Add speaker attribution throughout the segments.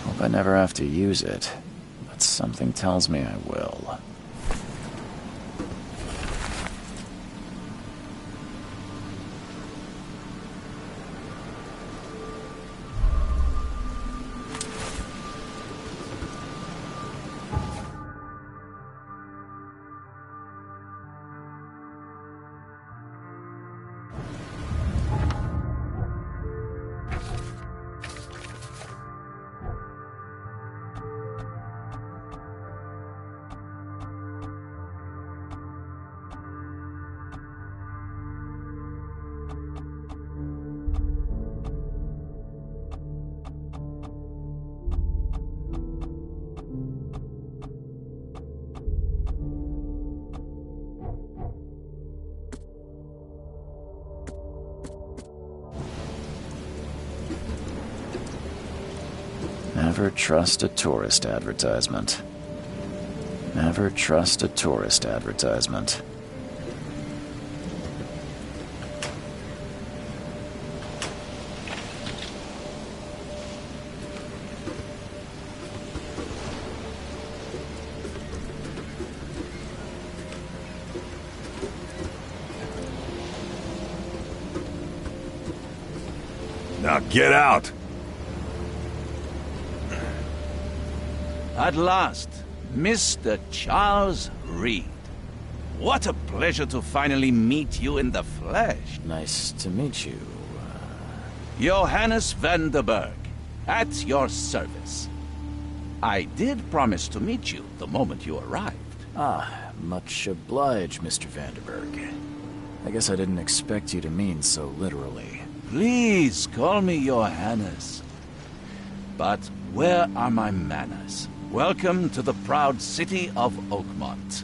Speaker 1: Hope I never have to use it, but something tells me I will. Never trust a tourist advertisement. Never trust a tourist advertisement.
Speaker 2: Now get out!
Speaker 3: At last, Mr. Charles Reed. What a pleasure to finally meet you in the flesh.
Speaker 1: Nice to meet you.
Speaker 3: Johannes van der Berg, at your service. I did promise to meet you the moment you arrived.
Speaker 1: Ah, much obliged, Mr. Vanderberg. I guess I didn't expect you to mean so literally.
Speaker 3: Please call me Johannes. But where are my manners? Welcome to the proud city of Oakmont.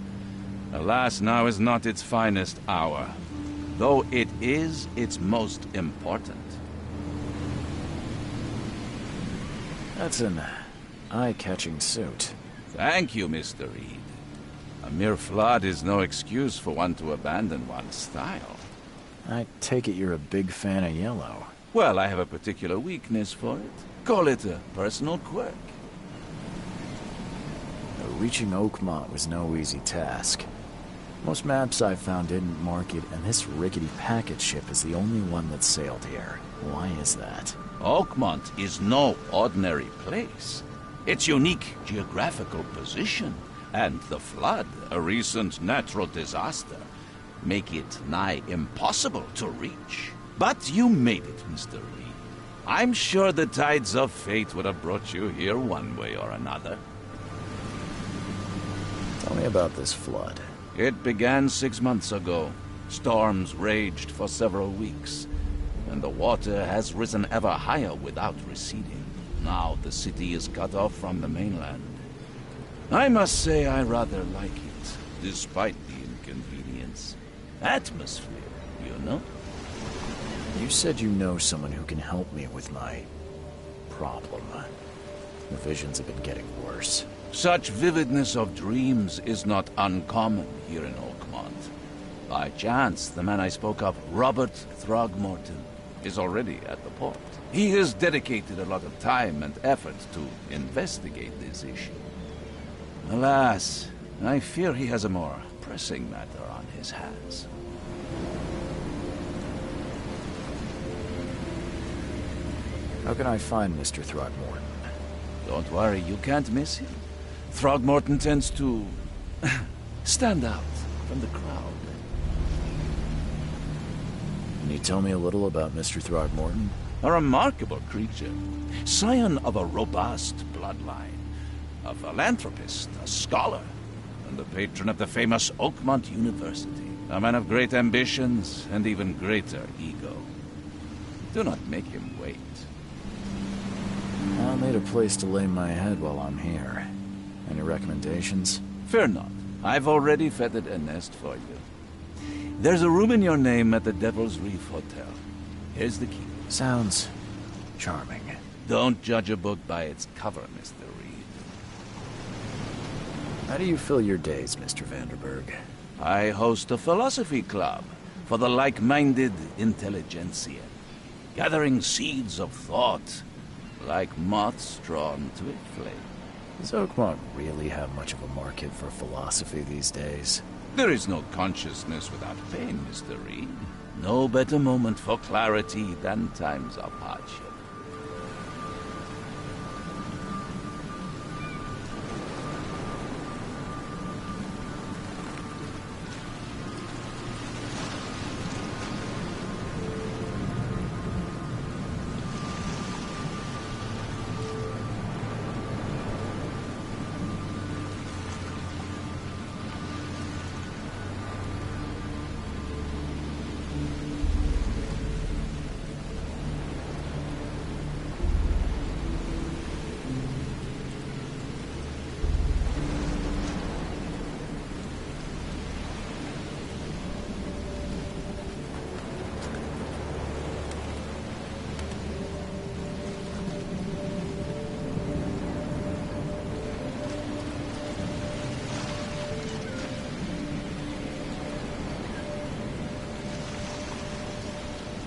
Speaker 3: Alas, now is not its finest hour, though it is its most important.
Speaker 1: That's an eye-catching suit.
Speaker 3: Thank you, Mr. Reed. A mere flood is no excuse for one to abandon one's style.
Speaker 1: I take it you're a big fan of yellow.
Speaker 3: Well, I have a particular weakness for it. Call it a personal quirk.
Speaker 1: Reaching Oakmont was no easy task. Most maps I found didn't mark it, and this rickety packet ship is the only one that sailed here. Why is that?
Speaker 3: Oakmont is no ordinary place. Its unique geographical position and the flood, a recent natural disaster, make it nigh impossible to reach. But you made it, Mr. Reed. I'm sure the tides of fate would have brought you here one way or another.
Speaker 1: Tell me about this flood.
Speaker 3: It began 6 months ago. Storms raged for several weeks, and the water has risen ever higher without receding. Now the city is cut off from the mainland. I must say I rather like it, despite the inconvenience. Atmosphere you know?
Speaker 1: You said you know someone who can help me with my problem. The visions have been getting worse.
Speaker 3: Such vividness of dreams is not uncommon here in Oakmont. By chance, the man I spoke of, Robert Throgmorton, is already at the port. He has dedicated a lot of time and effort to investigate this issue. Alas, I fear he has a more pressing matter on his hands.
Speaker 1: How can I find Mr. Throgmorton?
Speaker 3: Don't worry, you can't miss him. Throgmorton tends to stand out from the crowd.
Speaker 1: Can you tell me a little about Mr. Throgmorton?
Speaker 3: A remarkable creature, scion of a robust bloodline, a philanthropist, a scholar, and the patron of the famous Oakmont University. A man of great ambitions and even greater ego. Do not make him wait.
Speaker 1: I'll need a place to lay my head while I'm here. Any recommendations?
Speaker 3: Fear not. I've already feathered a nest for you. There's a room in your name at the Devil's Reef Hotel. Here's the key.
Speaker 1: Sounds charming.
Speaker 3: Don't judge a book by its cover, Mr. Reed.
Speaker 1: How do you fill your days, Mr. Vanderberg?
Speaker 3: I host a philosophy club for the like-minded intelligentsia, gathering seeds of thought like moths drawn to a flame.
Speaker 1: Does Oakmont really have much of a market for philosophy these days?
Speaker 3: There is no consciousness without pain, Mr. Reed. No better moment for clarity than times of hardship.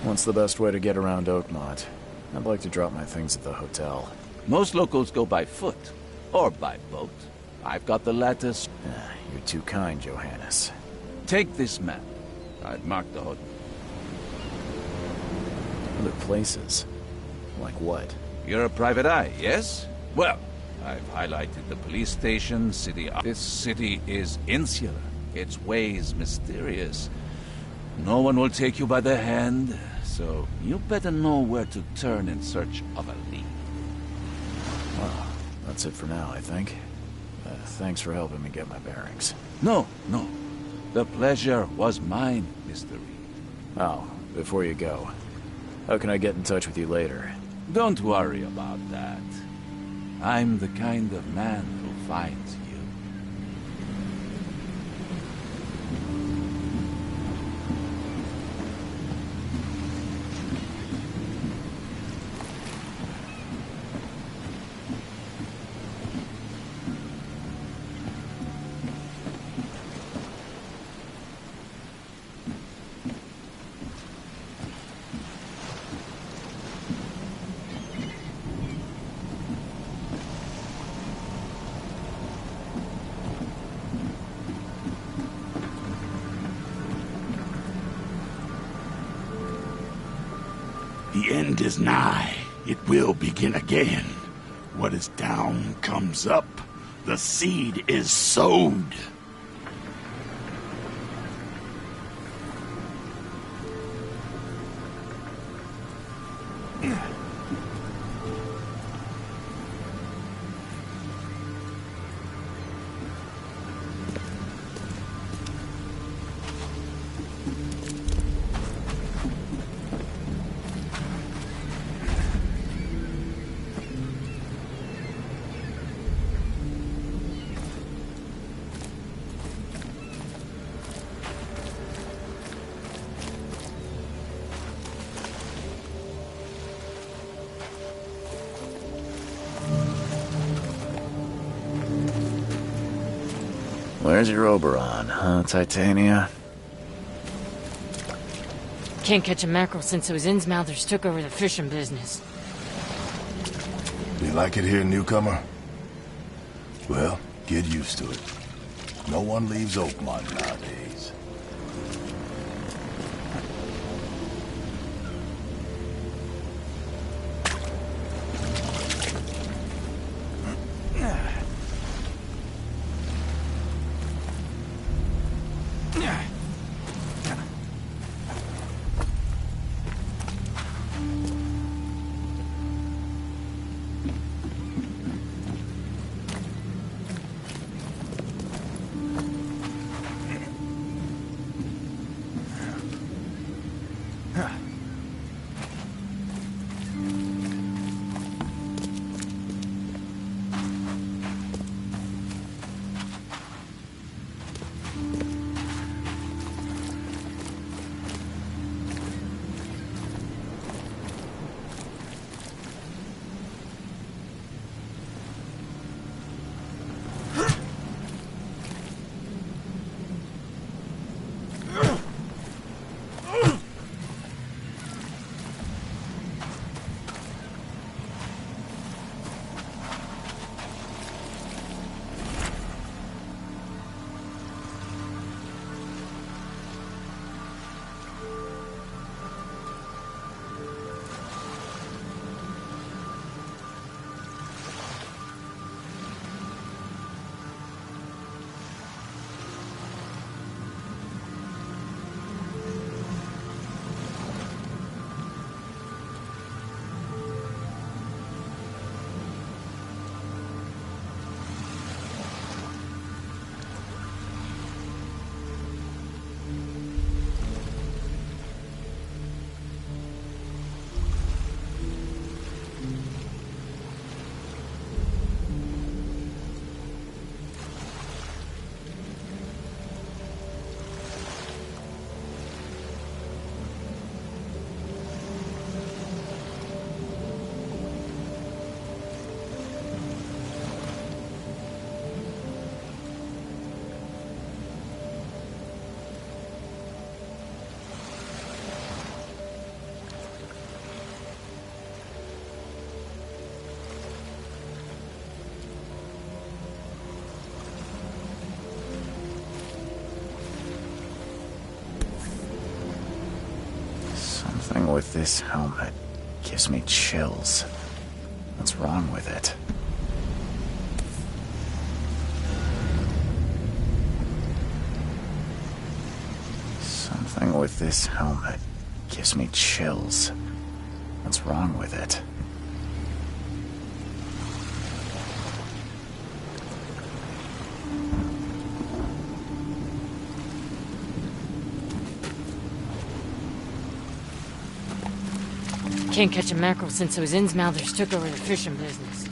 Speaker 1: What's the best way to get around Oakmont? I'd like to drop my things at the hotel.
Speaker 3: Most locals go by foot, or by boat. I've got the latter.
Speaker 1: You're too kind, Johannes.
Speaker 3: Take this map. I'd mark the hotel.
Speaker 1: Other places? Like what?
Speaker 3: You're a private eye, yes? Well, I've highlighted the police station, city. This city is insular, its ways mysterious. No one will take you by the hand, so you better know where to turn in search of a lead.
Speaker 1: Well, that's it for now, I think. Thanks for helping me get my bearings.
Speaker 3: No. The pleasure was mine, Mr. Reed.
Speaker 1: Oh, before you go, how can I get in touch with you later?
Speaker 3: Don't worry about that. I'm the kind of man who finds you.
Speaker 4: The end is nigh. It will begin again. What is down comes up. The seed is sowed.
Speaker 1: Where's your Oberon, huh, Titania?
Speaker 5: Can't catch a mackerel since those Innsmouthers took over the fishing business.
Speaker 6: You like it here, newcomer? Well, get used to it. No one leaves Oakmont nowadays.
Speaker 1: Something with this helmet gives me chills. What's wrong with it? Something with this helmet gives me chills. What's wrong with it?
Speaker 5: Can't catch a mackerel since those Innsmouthers took over the fishing business.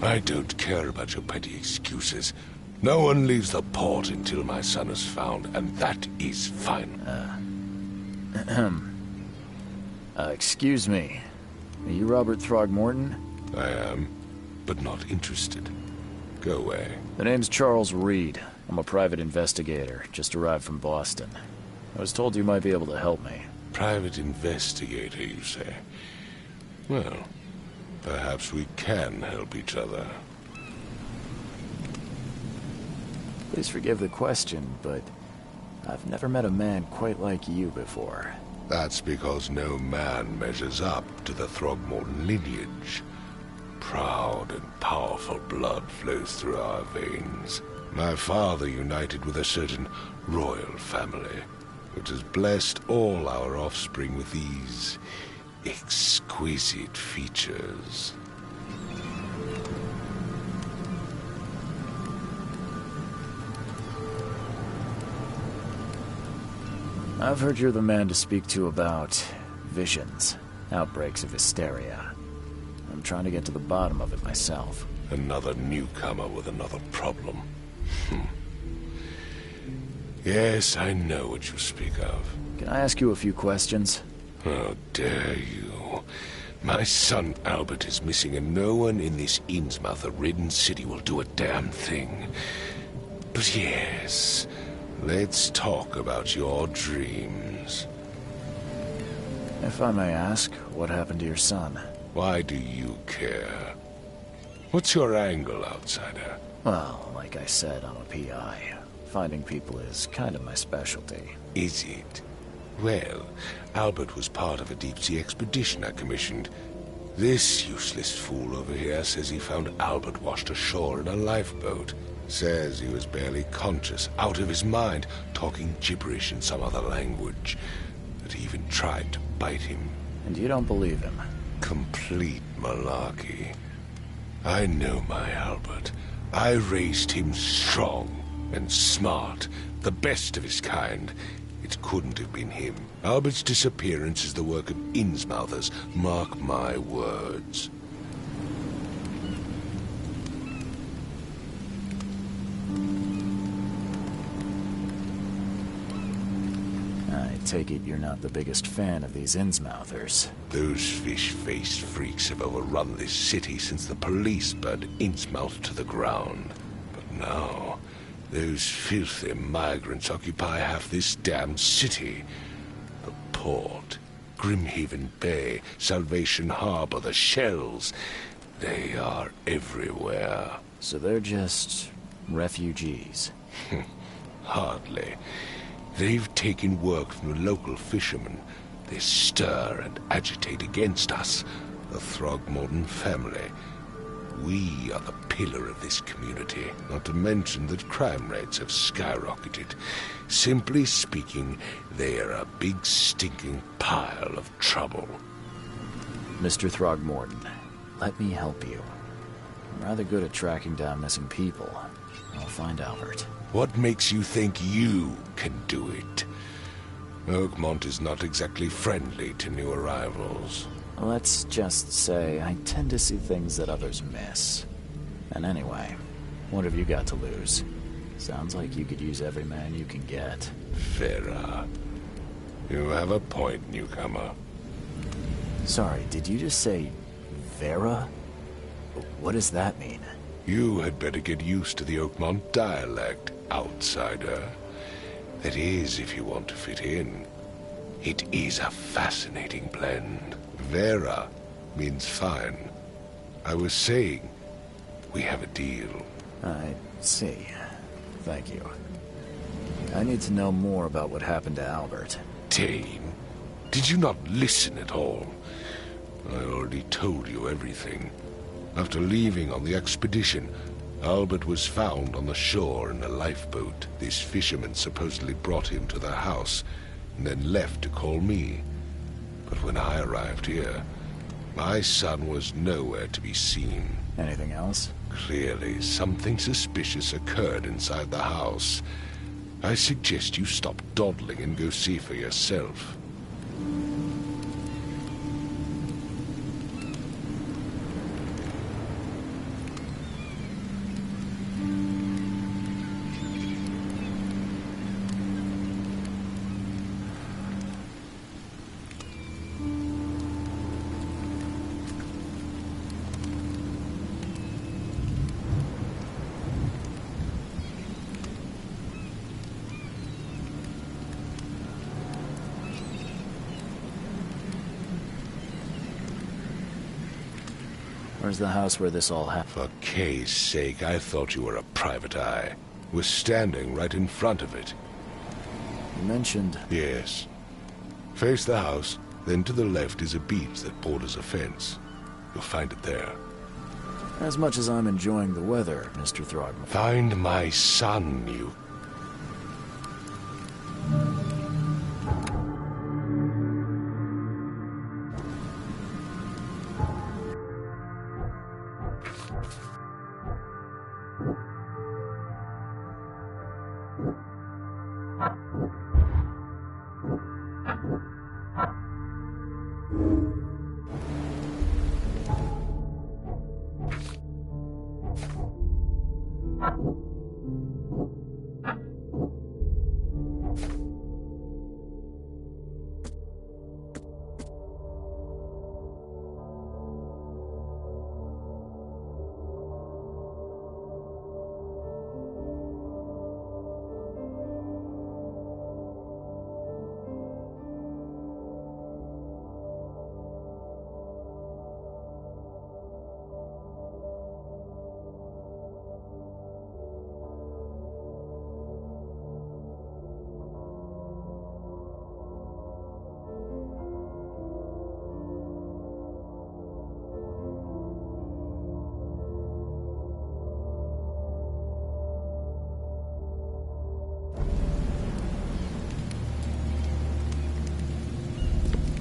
Speaker 7: I don't care about your petty excuses. No one leaves the port until my son is found, and that is final.
Speaker 1: Excuse me. Are you Robert Throgmorton?
Speaker 7: I am, but not interested. Go away.
Speaker 1: The name's Charles Reed. I'm a private investigator, just arrived from Boston. I was told you might be able to help me.
Speaker 7: Private investigator, you say? Well, perhaps we can help each other.
Speaker 1: Please forgive the question, but I've never met a man quite like you before.
Speaker 7: That's because no man measures up to the Throgmorton lineage. Proud and powerful blood flows through our veins. My father united with a certain royal family, which has blessed all our offspring with these exquisite features.
Speaker 1: I've heard you're the man to speak to about visions, outbreaks of hysteria. I'm trying to get to the bottom of it myself.
Speaker 7: Another newcomer with another problem. Yes, I know what you speak of.
Speaker 1: Can I ask you a few questions?
Speaker 7: How dare you? My son Albert is missing, and no one in this Innsmouth-ridden city will do a damn thing. But yes, let's talk about your dreams.
Speaker 1: If I may ask, what happened to your son?
Speaker 7: Why do you care? What's your angle, outsider?
Speaker 1: Well, like I said, I'm a PI. Finding people is kind of my specialty.
Speaker 7: Is it? Well, Albert was part of a deep-sea expedition I commissioned. This useless fool over here says he found Albert washed ashore in a lifeboat. Says he was barely conscious, out of his mind, talking gibberish in some other language. That he even tried to bite him.
Speaker 1: And you don't believe him?
Speaker 7: Complete malarkey. I know my Albert. I raised him strong and smart, the best of his kind. It couldn't have been him. Albert's disappearance is the work of Innsmouthers, mark my words.
Speaker 1: I take it you're not the biggest fan of these Innsmouthers.
Speaker 7: Those fish-faced freaks have overrun this city since the police burned Innsmouth to the ground. But now, those filthy migrants occupy half this damned city. The port, Grimhaven Bay, Salvation Harbor, the shells. They are everywhere.
Speaker 1: So they're just refugees?
Speaker 7: Hardly. They've taken work from the local fishermen. They stir and agitate against us, the Throgmorton family. We are the pillar of this community, not to mention that crime rates have skyrocketed. Simply speaking, they are a big stinking pile of trouble.
Speaker 1: Mr. Throgmorton, let me help you. I'm rather good at tracking down missing people. I'll find Albert.
Speaker 7: What makes you think you can do it? Oakmont is not exactly friendly to new arrivals.
Speaker 1: Let's just say I tend to see things that others miss. And anyway, what have you got to lose? Sounds like you could use every man you can get.
Speaker 7: Vera. You have a point, newcomer.
Speaker 1: Sorry, did you just say Vera? What does that mean?
Speaker 7: You had better get used to the Oakmont dialect, outsider. That is, if you want to fit in. It is a fascinating blend. Vera means fine. I was saying, we have a deal.
Speaker 1: I see. Thank you. I need to know more about what happened to Albert.
Speaker 7: Dane, did you not listen at all? I already told you everything. After leaving on the expedition, Albert was found on the shore in a lifeboat. This fisherman supposedly brought him to their house, and then left to call me. But when I arrived here, my son was nowhere to be seen.
Speaker 1: Anything else?
Speaker 7: Clearly, something suspicious occurred inside the house. I suggest you stop dawdling and go see for yourself.
Speaker 1: Where's the house where this all happened?
Speaker 7: For Kay's sake, I thought you were a private eye. We're standing right in front of it.
Speaker 1: You mentioned...
Speaker 7: Yes. Face the house, then to the left is a beach that borders a fence. You'll find it there.
Speaker 1: As much as I'm enjoying the weather, Mr. Throgmorton.
Speaker 7: Find my son, you...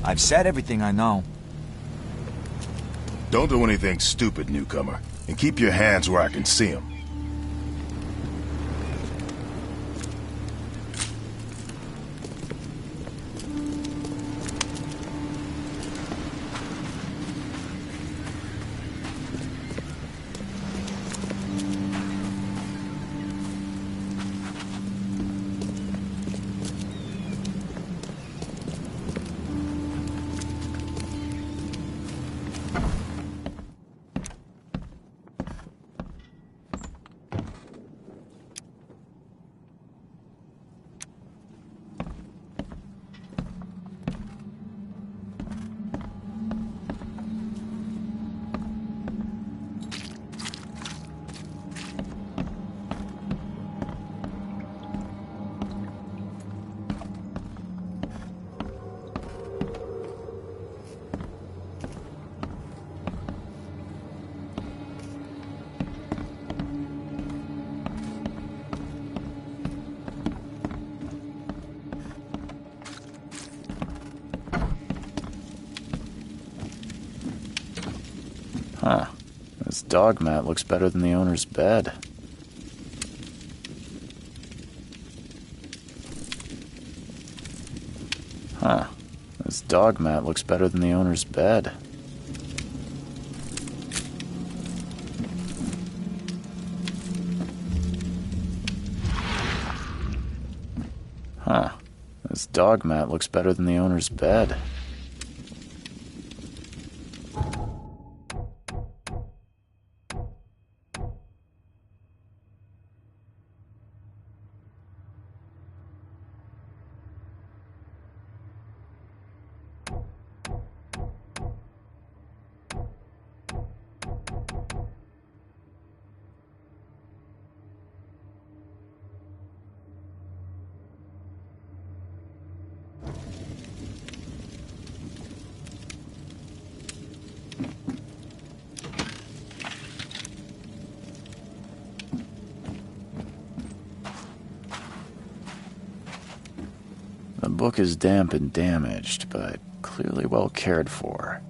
Speaker 8: I've said everything I know.
Speaker 6: Don't do anything stupid, newcomer. And keep your hands where I can see them.
Speaker 1: Huh. This dog mat looks better than the owner's bed. Huh. This dog mat looks better than the owner's bed. Huh. This dog mat looks better than the owner's bed. The book is damp and damaged, but clearly well cared for.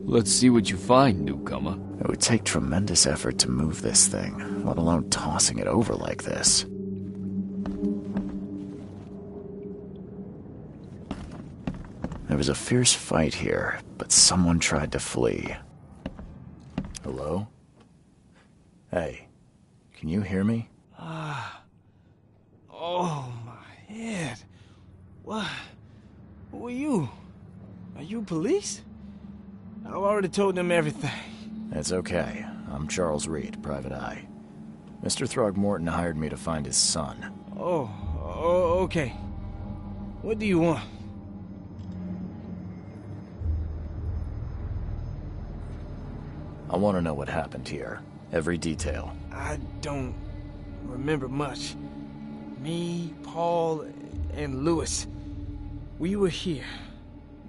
Speaker 9: Let's see what you find, newcomer.
Speaker 1: It would take tremendous effort to move this thing, let alone tossing it over like this. There was a fierce fight here, but someone tried to flee. Hello? Hey, can you hear me?
Speaker 9: Oh, my head. What? Who are you? Are you police?
Speaker 10: I've already told them everything.
Speaker 1: It's okay. I'm Charles Reed, Private Eye. Mr. Throgmorton hired me to find his son.
Speaker 10: Oh, okay. What do you want?
Speaker 1: I want to know what happened here. Every detail.
Speaker 10: I don't remember much. Me, Paul, and Louis, we were here.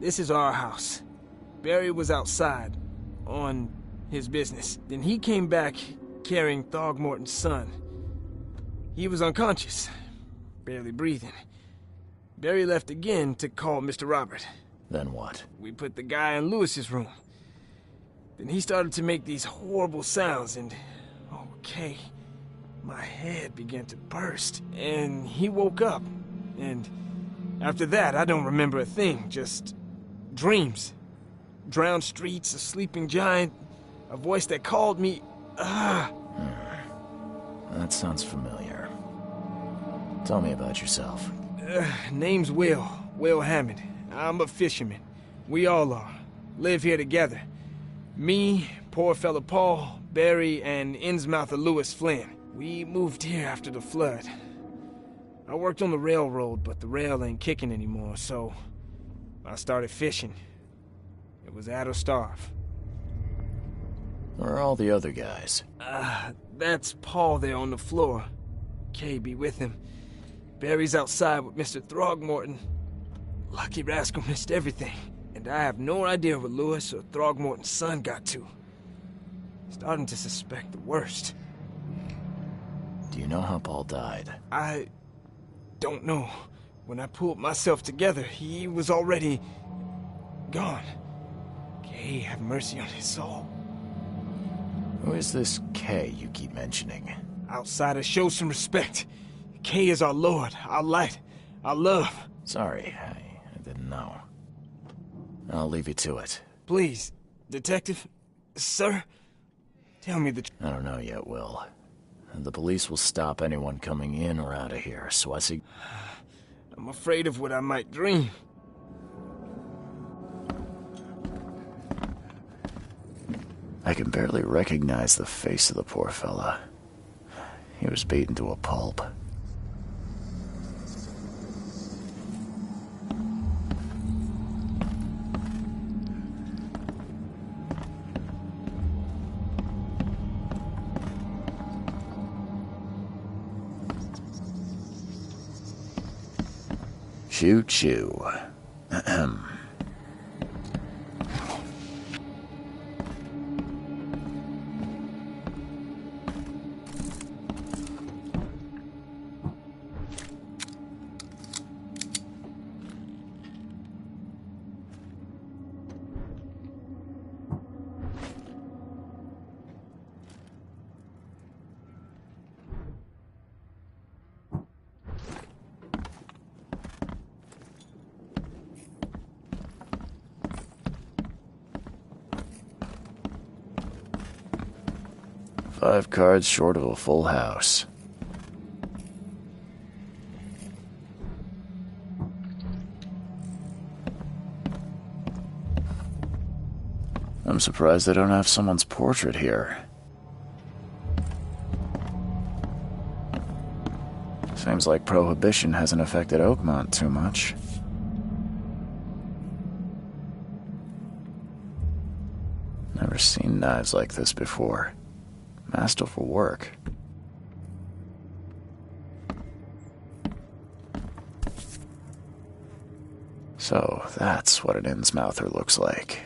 Speaker 10: This is our house. Barry was outside, on his business. Then he came back carrying Throgmorton's son. He was unconscious, barely breathing. Barry left again to call Mr. Robert.
Speaker 1: Then what?
Speaker 10: We put the guy in Louis's room. Then he started to make these horrible sounds and... okay, my head began to burst, and he woke up. And after that, I don't remember a thing, just dreams. Drowned streets, a sleeping giant, a voice that called me.
Speaker 1: That sounds familiar. Tell me about yourself.
Speaker 10: Name's Will Hammond. I'm a fisherman. We all are. Live here together. Me, poor fella Paul, Barry, and Innsmouther Louis Flynn. We moved here after the flood. I worked on the railroad, but the rail ain't kicking anymore, so I started fishing. It was add or starve.
Speaker 1: Where are all the other guys?
Speaker 10: That's Paul there on the floor. Kay be with him. Barry's outside with Mr. Throgmorton. Lucky rascal missed everything. And I have no idea what Louis or Throgmorton's son got to. Starting to suspect the worst.
Speaker 1: Do you know how Paul died?
Speaker 10: I don't know. When I pulled myself together, he was already gone. Kay have mercy on his soul.
Speaker 1: Who is this Kay you keep mentioning?
Speaker 10: Outsiders, show some respect. Kay is our lord, our light, our love.
Speaker 1: Sorry, I didn't know. I'll leave you to it.
Speaker 10: Please, detective, sir, tell me the truth.
Speaker 1: I don't know yet, Will. The police will stop anyone coming in or out of here, so I see...
Speaker 10: I'm afraid of what I might dream.
Speaker 1: I can barely recognize the face of the poor fella. He was beaten to a pulp. Choo choo. Ahem. Five cards short of a full house. I'm surprised they don't have someone's portrait here. Seems like Prohibition hasn't affected Oakmont too much. Never seen knives like this before. Masterful work. So, that's what an Innsmouther looks like.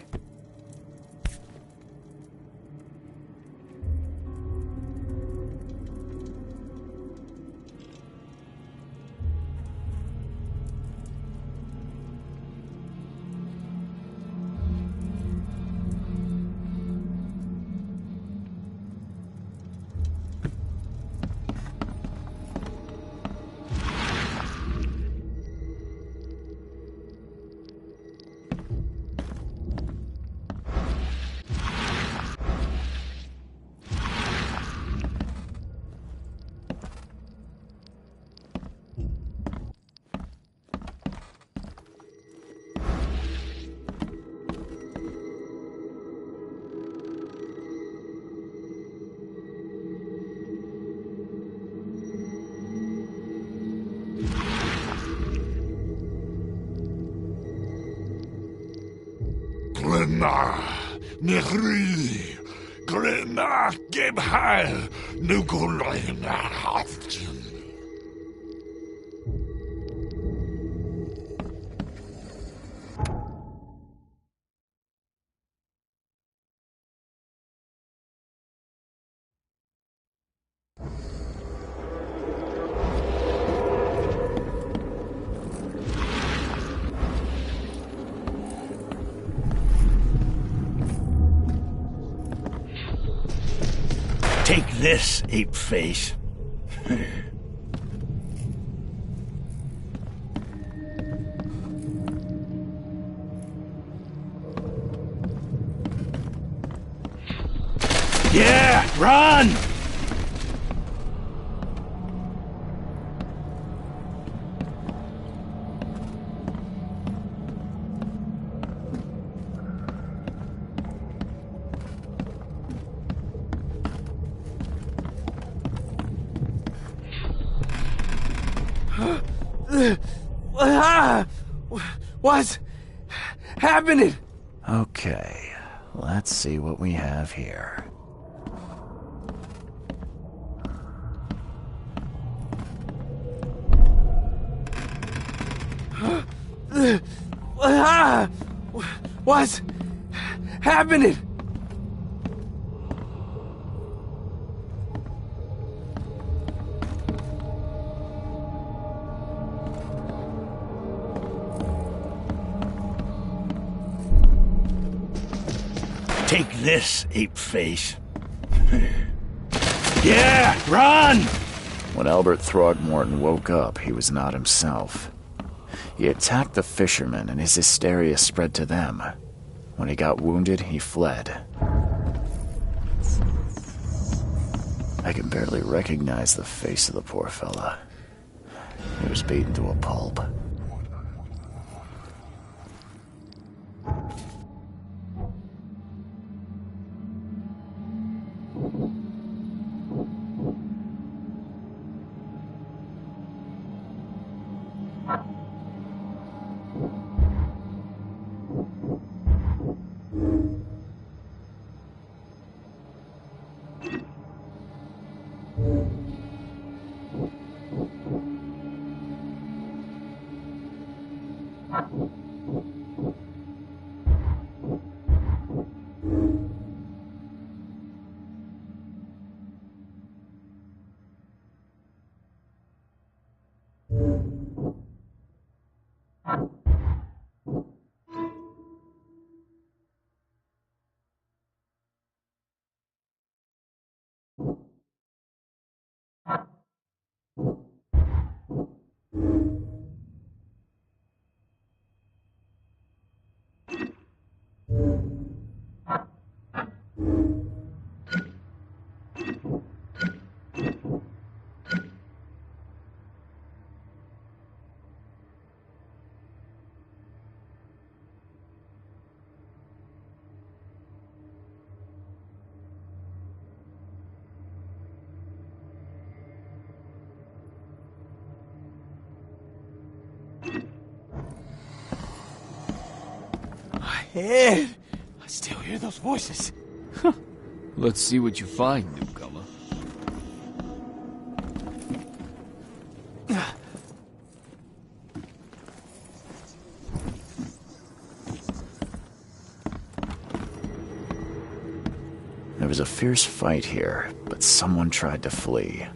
Speaker 4: Grena, Nehri, Grena, Gebheil, Nukulena, Haftin. Take this, ape-face. Yeah, run!
Speaker 10: What's happening?
Speaker 1: Okay, let's see what we have here.
Speaker 10: What's happening?
Speaker 4: Take this, ape-face. Yeah, run!
Speaker 1: When Albert Throgmorton woke up, he was not himself. He attacked the fishermen, and his hysteria spread to them. When he got wounded, he fled. I can barely recognize the face of the poor fella. He was beaten to a pulp.
Speaker 10: Ed, I still hear those voices.
Speaker 9: Let's see what you find, newcomer.
Speaker 1: There was a fierce fight here, but someone tried to flee.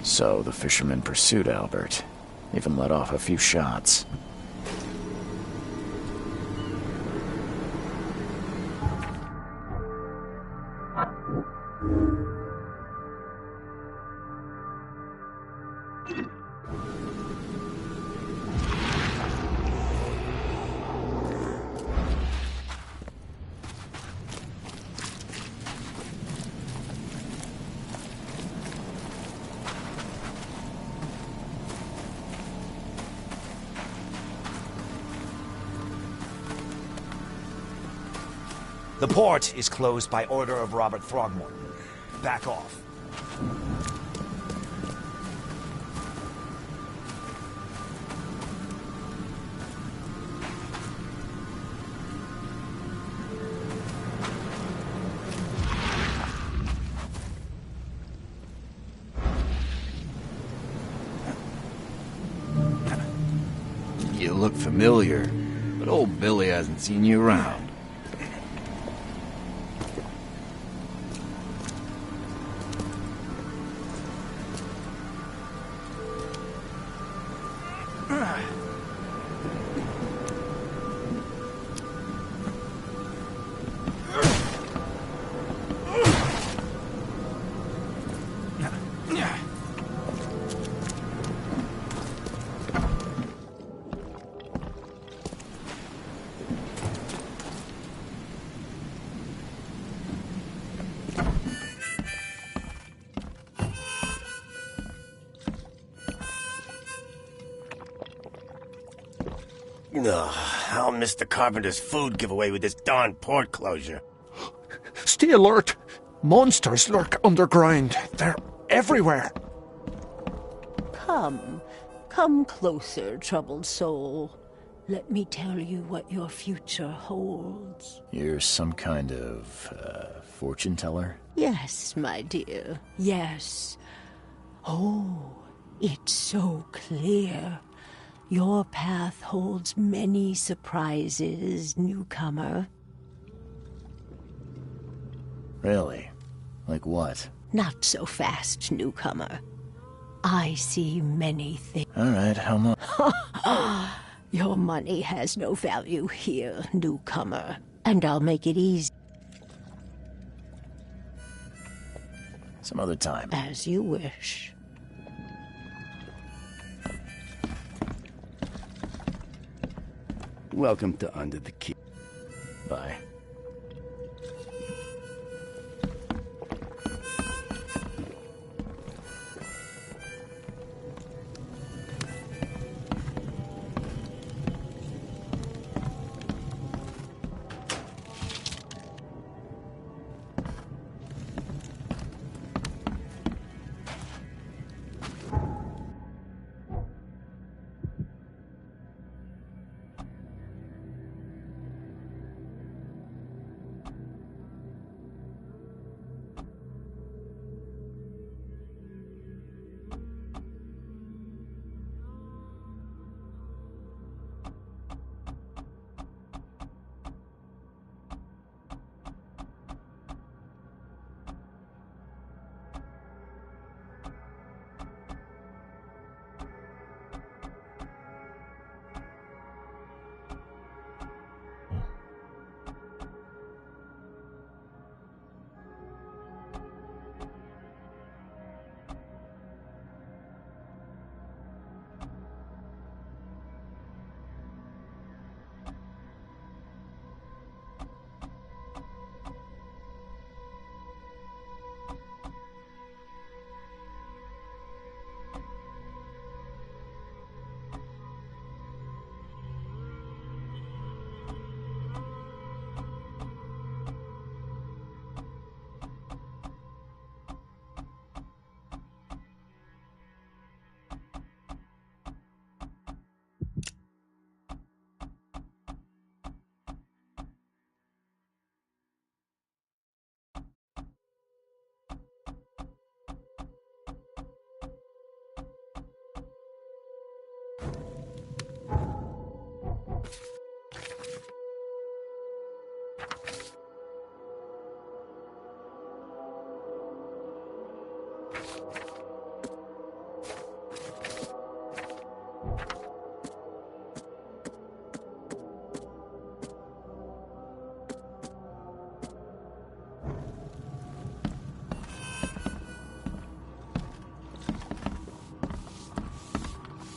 Speaker 1: So the fishermen pursued Albert, even let off a few shots.
Speaker 8: The port is closed by order of Robert Throgmorton. Back off.
Speaker 9: You look familiar, but old Billy hasn't seen you around.
Speaker 11: I'll miss the carpenter's food giveaway with this darn port closure.
Speaker 12: Stay alert! Monsters lurk underground. They're everywhere.
Speaker 13: Come closer, troubled soul. Let me tell you what your future holds.
Speaker 1: You're some kind of, fortune teller?
Speaker 13: Yes, my dear, yes. Oh, it's so clear. Your path holds many surprises, newcomer.
Speaker 1: Really? Like what?
Speaker 13: Not so fast, newcomer. I see many things.
Speaker 1: Alright, how much?
Speaker 13: Your money has no value here, newcomer. And I'll make it easy.
Speaker 1: Some other time.
Speaker 13: As you wish.
Speaker 11: Welcome to Under the Keep.
Speaker 1: Bye.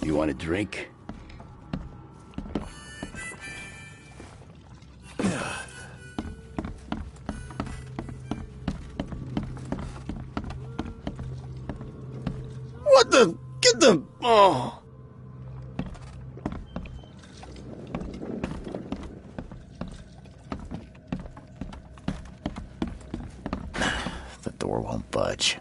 Speaker 11: You want a drink? What the? Get the... Oh!
Speaker 1: won't budge.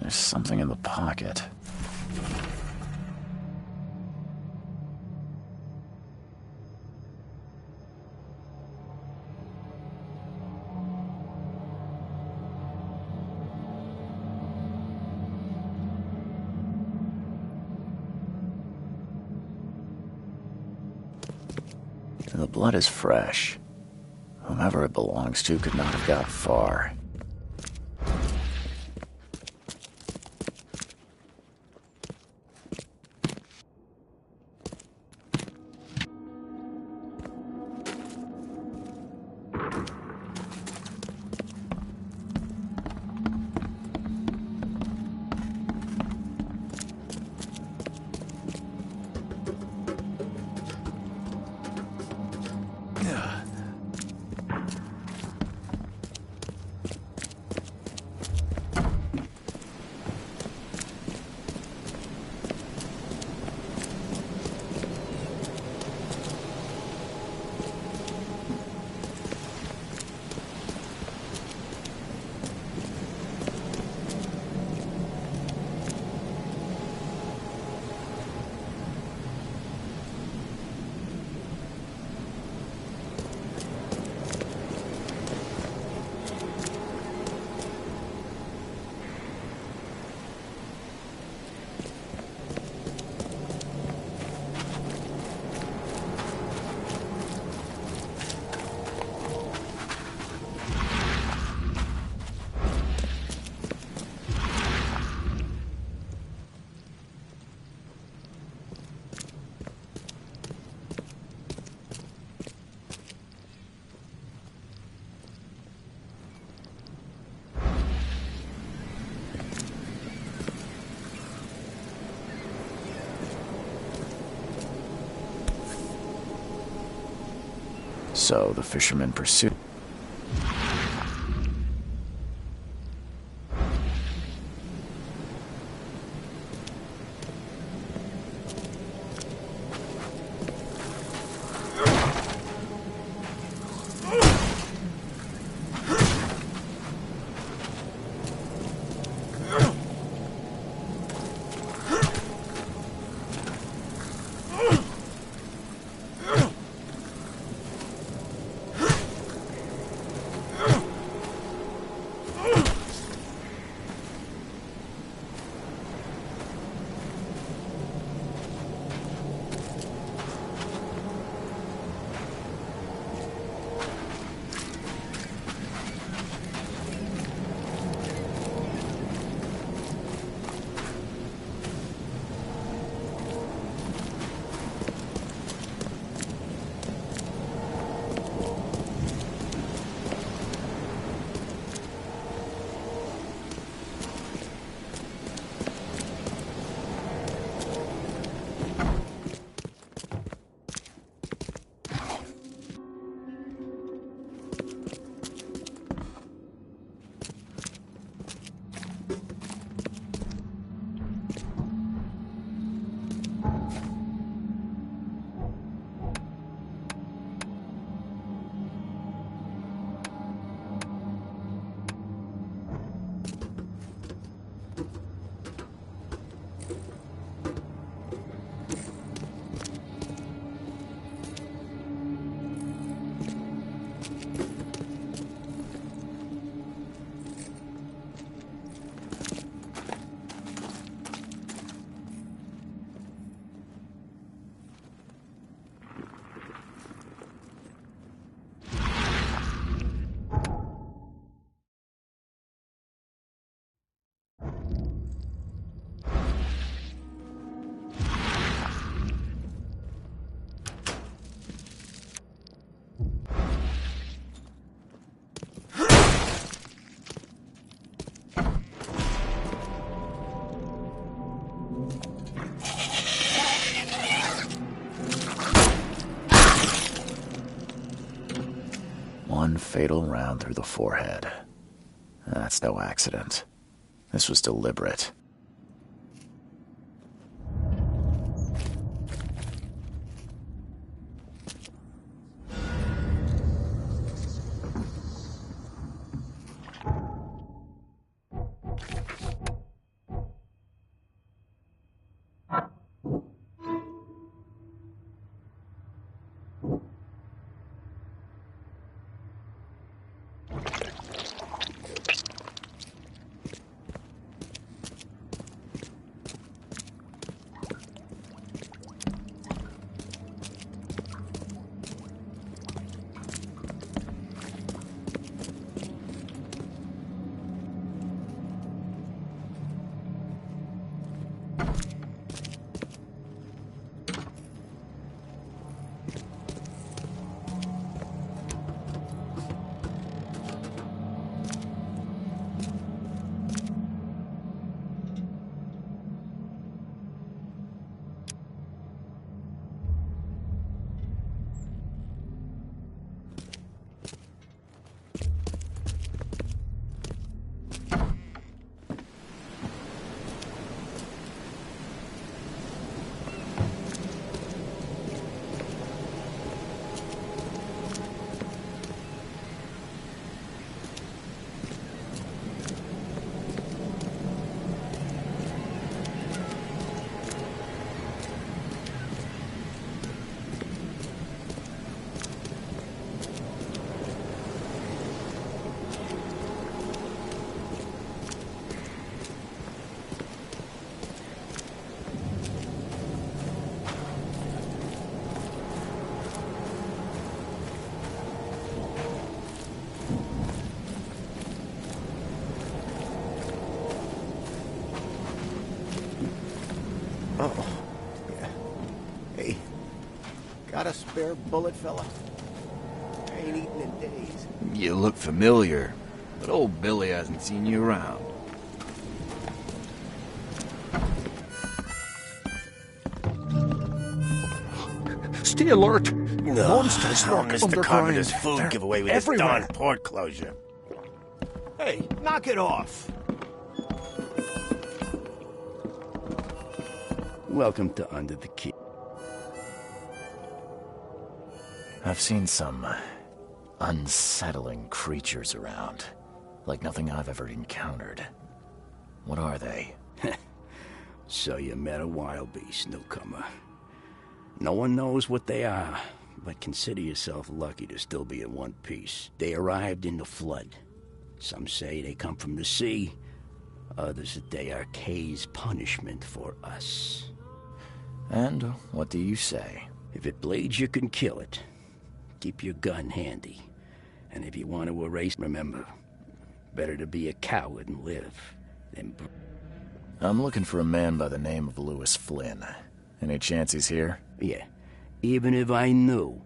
Speaker 1: There's something in the pocket. The blood is fresh. Whomever it belongs to could not have got far. So the fisherman pursued. One fatal round through the forehead. That's no accident. This was deliberate.
Speaker 9: Oh, yeah. Hey, got a spare bullet, fella? I ain't eaten in days. You look familiar, but old Billy hasn't seen you around.
Speaker 12: Stay alert!
Speaker 11: No,
Speaker 12: Monsters lurk
Speaker 11: Mr.
Speaker 12: underground.
Speaker 11: Carpenter's food
Speaker 12: They're
Speaker 11: giveaway with
Speaker 12: everywhere.
Speaker 11: this darn port closure.
Speaker 8: Hey, knock it off.
Speaker 9: Welcome to Under the Key.
Speaker 1: I've seen some unsettling creatures around. Like nothing I've ever encountered. What are they?
Speaker 9: So you met a wild beast, newcomer. No one knows what they are, but consider yourself lucky to still be in one piece. They arrived in the flood. Some say they come from the sea. Others that they are Kay's punishment for us.
Speaker 1: And what do you say?
Speaker 9: If it bleeds, you can kill it. Keep your gun handy. And if you want to erase, remember, better to be a coward and live than...
Speaker 1: I'm looking for a man by the name of Lewis Flynn. Any chance he's here?
Speaker 9: Yeah. Even if I knew,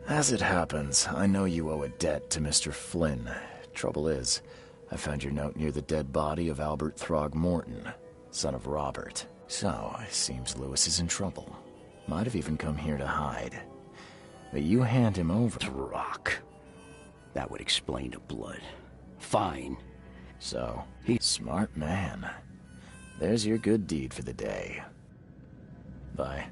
Speaker 1: As it happens, I know you owe a debt to Mr. Flynn. Trouble is, I found your note near the dead body of Albert Throgmorton, son of Robert. So, it seems Lewis is in trouble. Might have even come here to hide. But you hand him over
Speaker 9: to Rock. That would explain the blood. Fine.
Speaker 1: So, he's smart man. There's your good deed for the day. Bye.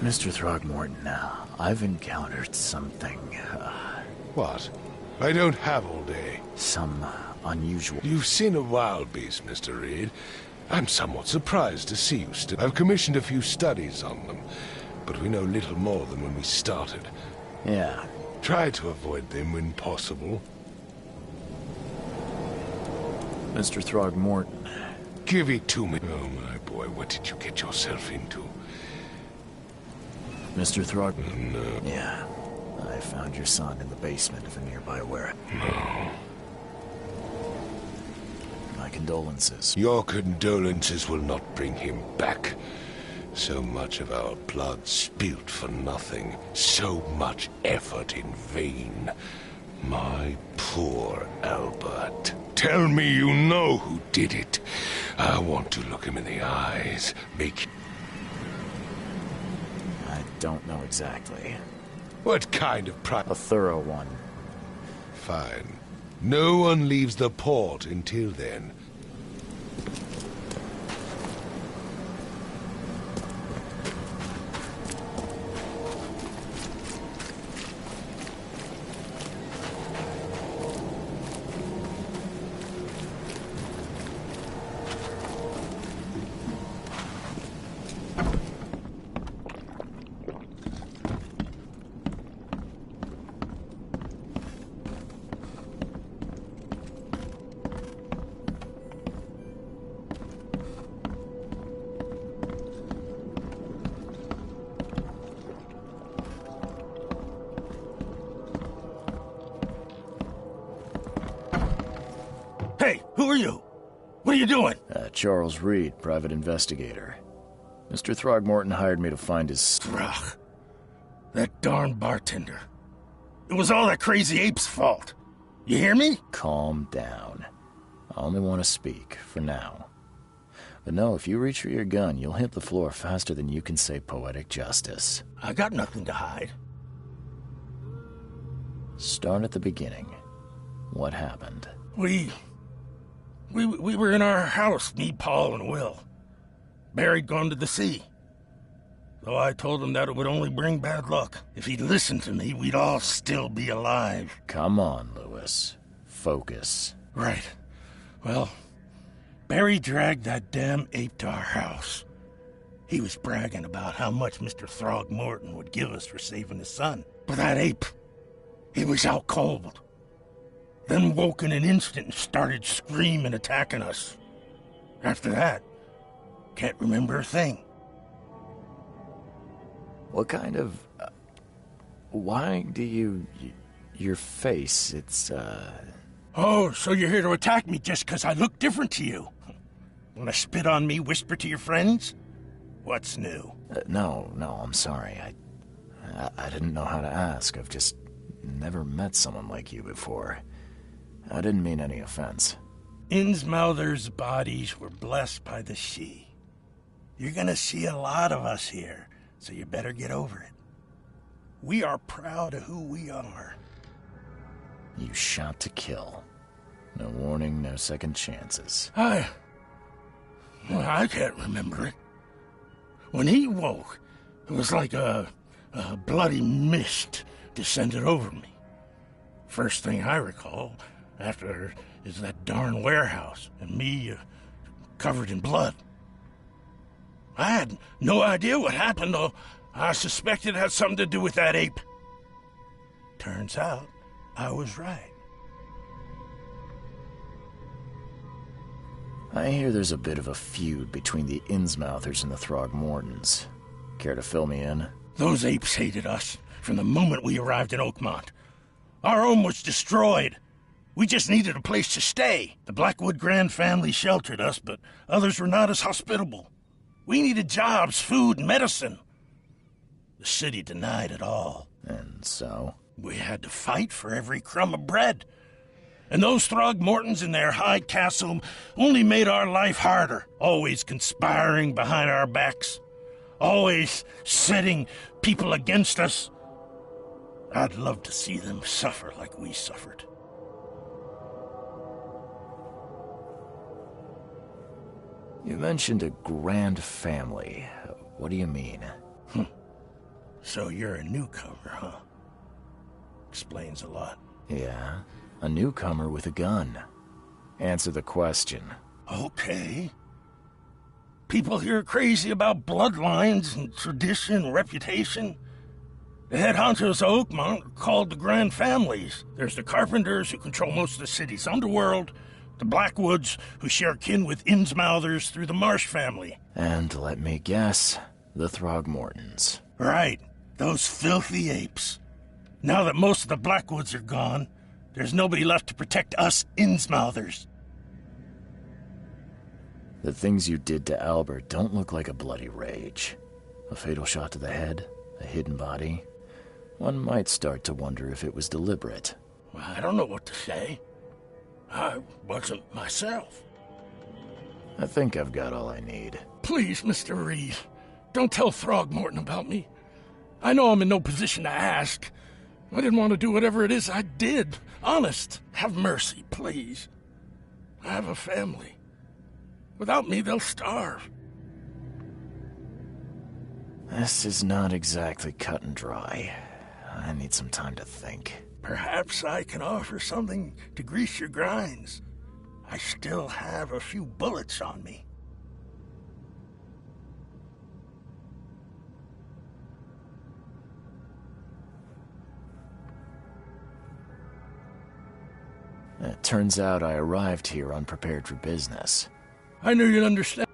Speaker 1: Mr. Throgmorton, I've encountered something,
Speaker 7: What? I don't have all day.
Speaker 1: Some unusual...
Speaker 7: You've seen a wild beast, Mr. Reed. I'm somewhat surprised to see you still... I've commissioned a few studies on them, but we know little more than when we started.
Speaker 1: Yeah.
Speaker 7: Try to avoid them when possible.
Speaker 1: Mr. Throgmorton.
Speaker 7: Give it to me. Oh, my boy, what did you get yourself into?
Speaker 1: Mr. Throgmorton? No. Yeah. I found your son in the basement of a nearby warehouse.
Speaker 7: No.
Speaker 1: My condolences.
Speaker 7: Your condolences will not bring him back. So much of our blood spilt for nothing. So much effort in vain. My poor Albert. Tell me you know who did it. I want to look him in the eyes. Make...
Speaker 1: I don't know exactly.
Speaker 7: What kind of
Speaker 1: A thorough one.
Speaker 7: Fine. No one leaves the port until then.
Speaker 8: Hey, who are you?
Speaker 4: What are you doing?
Speaker 1: Charles Reed, private investigator. Mr. Throgmorton hired me to find his...
Speaker 4: Throg. That darn bartender. It was all that crazy ape's fault. You hear me?
Speaker 1: Calm down. I only want to speak, for now. But no, if you reach for your gun, you'll hit the floor faster than you can say poetic justice.
Speaker 4: I got nothing to hide.
Speaker 1: Start at the beginning. What happened?
Speaker 4: We were in our house, me, Paul, and Will. Barry'd gone to the sea. So I told him that it would only bring bad luck. If he'd listened to me, we'd all still be alive.
Speaker 1: Come on, Lewis. Focus.
Speaker 4: Right. Well, Barry dragged that damn ape to our house. He was bragging about how much Mr. Throgmorton would give us for saving his son. But that ape, he was out cold. Then woke in an instant and started screaming, attacking us. After that, can't remember a thing.
Speaker 1: What kind of... why do you... your face, it's,
Speaker 4: Oh, so you're here to attack me just because I look different to you? Want to spit on me, whisper to your friends? What's new?
Speaker 1: No, I'm sorry. I didn't know how to ask. I've just never met someone like you before. I didn't mean any offense.
Speaker 4: Innsmouther's bodies were blessed by the sea. You're gonna see a lot of us here, so you better get over it. We are proud of who we are.
Speaker 1: You shot to kill. No warning, no second chances.
Speaker 4: I can't remember it. When he woke, it was like a bloody mist descended over me. First thing I recall after is that darn warehouse and me covered in blood. I had no idea what happened, though. I suspected it had something to do with that ape. Turns out I was right.
Speaker 1: I hear there's a bit of a feud between the Innsmouthers and the Throgmortons. Care to fill me in?
Speaker 4: Those apes hated us from the moment we arrived in Oakmont. Our home was destroyed. We just needed a place to stay. The Blackwood Grand family sheltered us, but others were not as hospitable. We needed jobs, food, and medicine. The city denied it all.
Speaker 1: And so?
Speaker 4: We had to fight for every crumb of bread. And those Throgmortons in their high castle only made our life harder, always conspiring behind our backs, always setting people against us. I'd love to see them suffer like we suffered.
Speaker 1: You mentioned a grand family. What do you mean?
Speaker 4: So you're a newcomer, huh? Explains a lot.
Speaker 1: Yeah, a newcomer with a gun. Answer the question.
Speaker 4: Okay. People here are crazy about bloodlines and tradition and reputation. The head honchos of Oakmont are called the Grand Families. There's the Carpenters, who control most of the city's underworld, the Blackwoods, who share kin with Innsmouthers through the Marsh family.
Speaker 1: And let me guess, the Throgmortons.
Speaker 4: Right, those filthy apes. Now that most of the Blackwoods are gone, there's nobody left to protect us Innsmouthers.
Speaker 1: The things you did to Albert don't look like a bloody rage. A fatal shot to the head, a hidden body. One might start to wonder if it was deliberate.
Speaker 4: I don't know what to say. I wasn't myself.
Speaker 1: I think I've got all I need.
Speaker 4: Please, Mr. Reed, don't tell Throgmorton about me. I know I'm in no position to ask. I didn't want to do whatever it is I did. Honest, have mercy, please. I have a family. Without me, they'll starve.
Speaker 1: This is not exactly cut and dry. I need some time to think.
Speaker 4: Perhaps I can offer something to grease your grinds. I still have a few bullets on me.
Speaker 1: It turns out I arrived here unprepared for business.
Speaker 4: I knew you'd understand.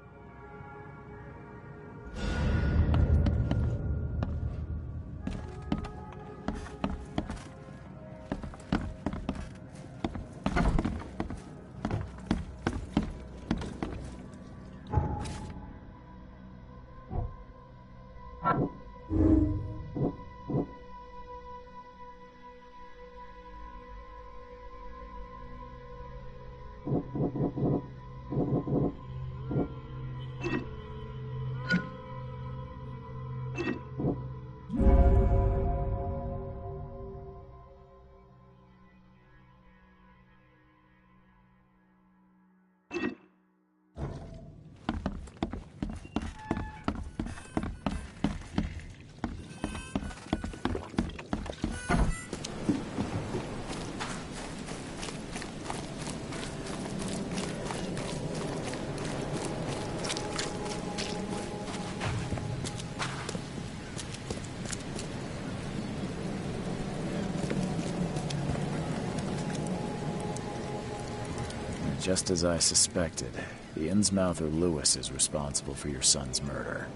Speaker 1: Just as I suspected, the Innsmouther Lewis is responsible for your son's murder.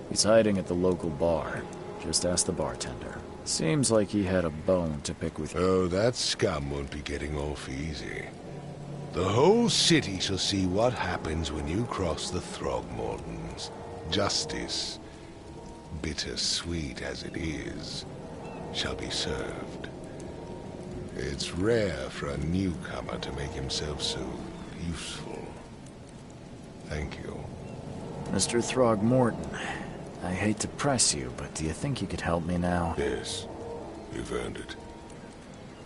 Speaker 1: He's hiding at the local bar. Just ask the bartender. Seems like he had a bone to pick with you.
Speaker 7: Oh, that scum won't be getting off easy. The whole city shall see what happens when you cross the Throgmortons. Justice, bittersweet as it is, shall be served. It's rare for a newcomer to make himself so useful. Thank you.
Speaker 1: Mr. Throgmorton, I hate to press you, but do you think you could help me now?
Speaker 7: Yes, you've earned it.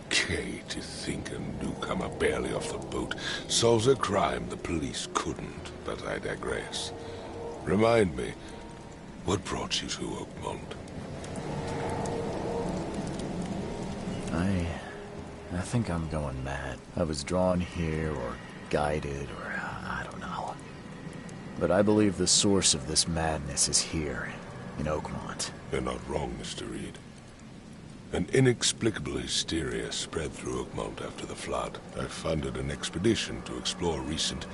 Speaker 7: Gay to think a newcomer barely off the boat solves a crime the police couldn't, but I digress. Remind me, what brought you to Oakmont?
Speaker 1: I think I'm going mad. I was drawn here, or guided, or I don't know. But I believe the source of this madness is here, in Oakmont.
Speaker 7: You're not wrong, Mr. Reed. An inexplicable hysteria spread through Oakmont after the flood. I funded an expedition to explore recent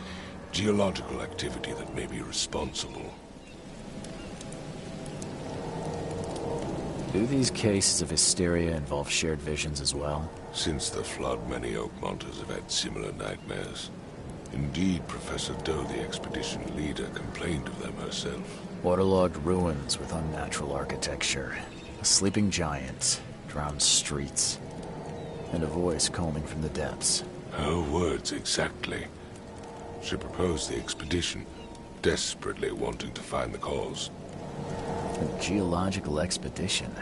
Speaker 7: geological activity that may be responsible.
Speaker 1: Do these cases of hysteria involve shared visions as well?
Speaker 7: Since the flood, many Oakmonters have had similar nightmares. Indeed, Professor Doe, the expedition leader, complained of them herself.
Speaker 1: Waterlogged ruins with unnatural architecture. A sleeping giant, drowned streets, and a voice calling from the depths.
Speaker 7: Her words exactly. She proposed the expedition, desperately wanting to find the cause.
Speaker 1: A geological expedition?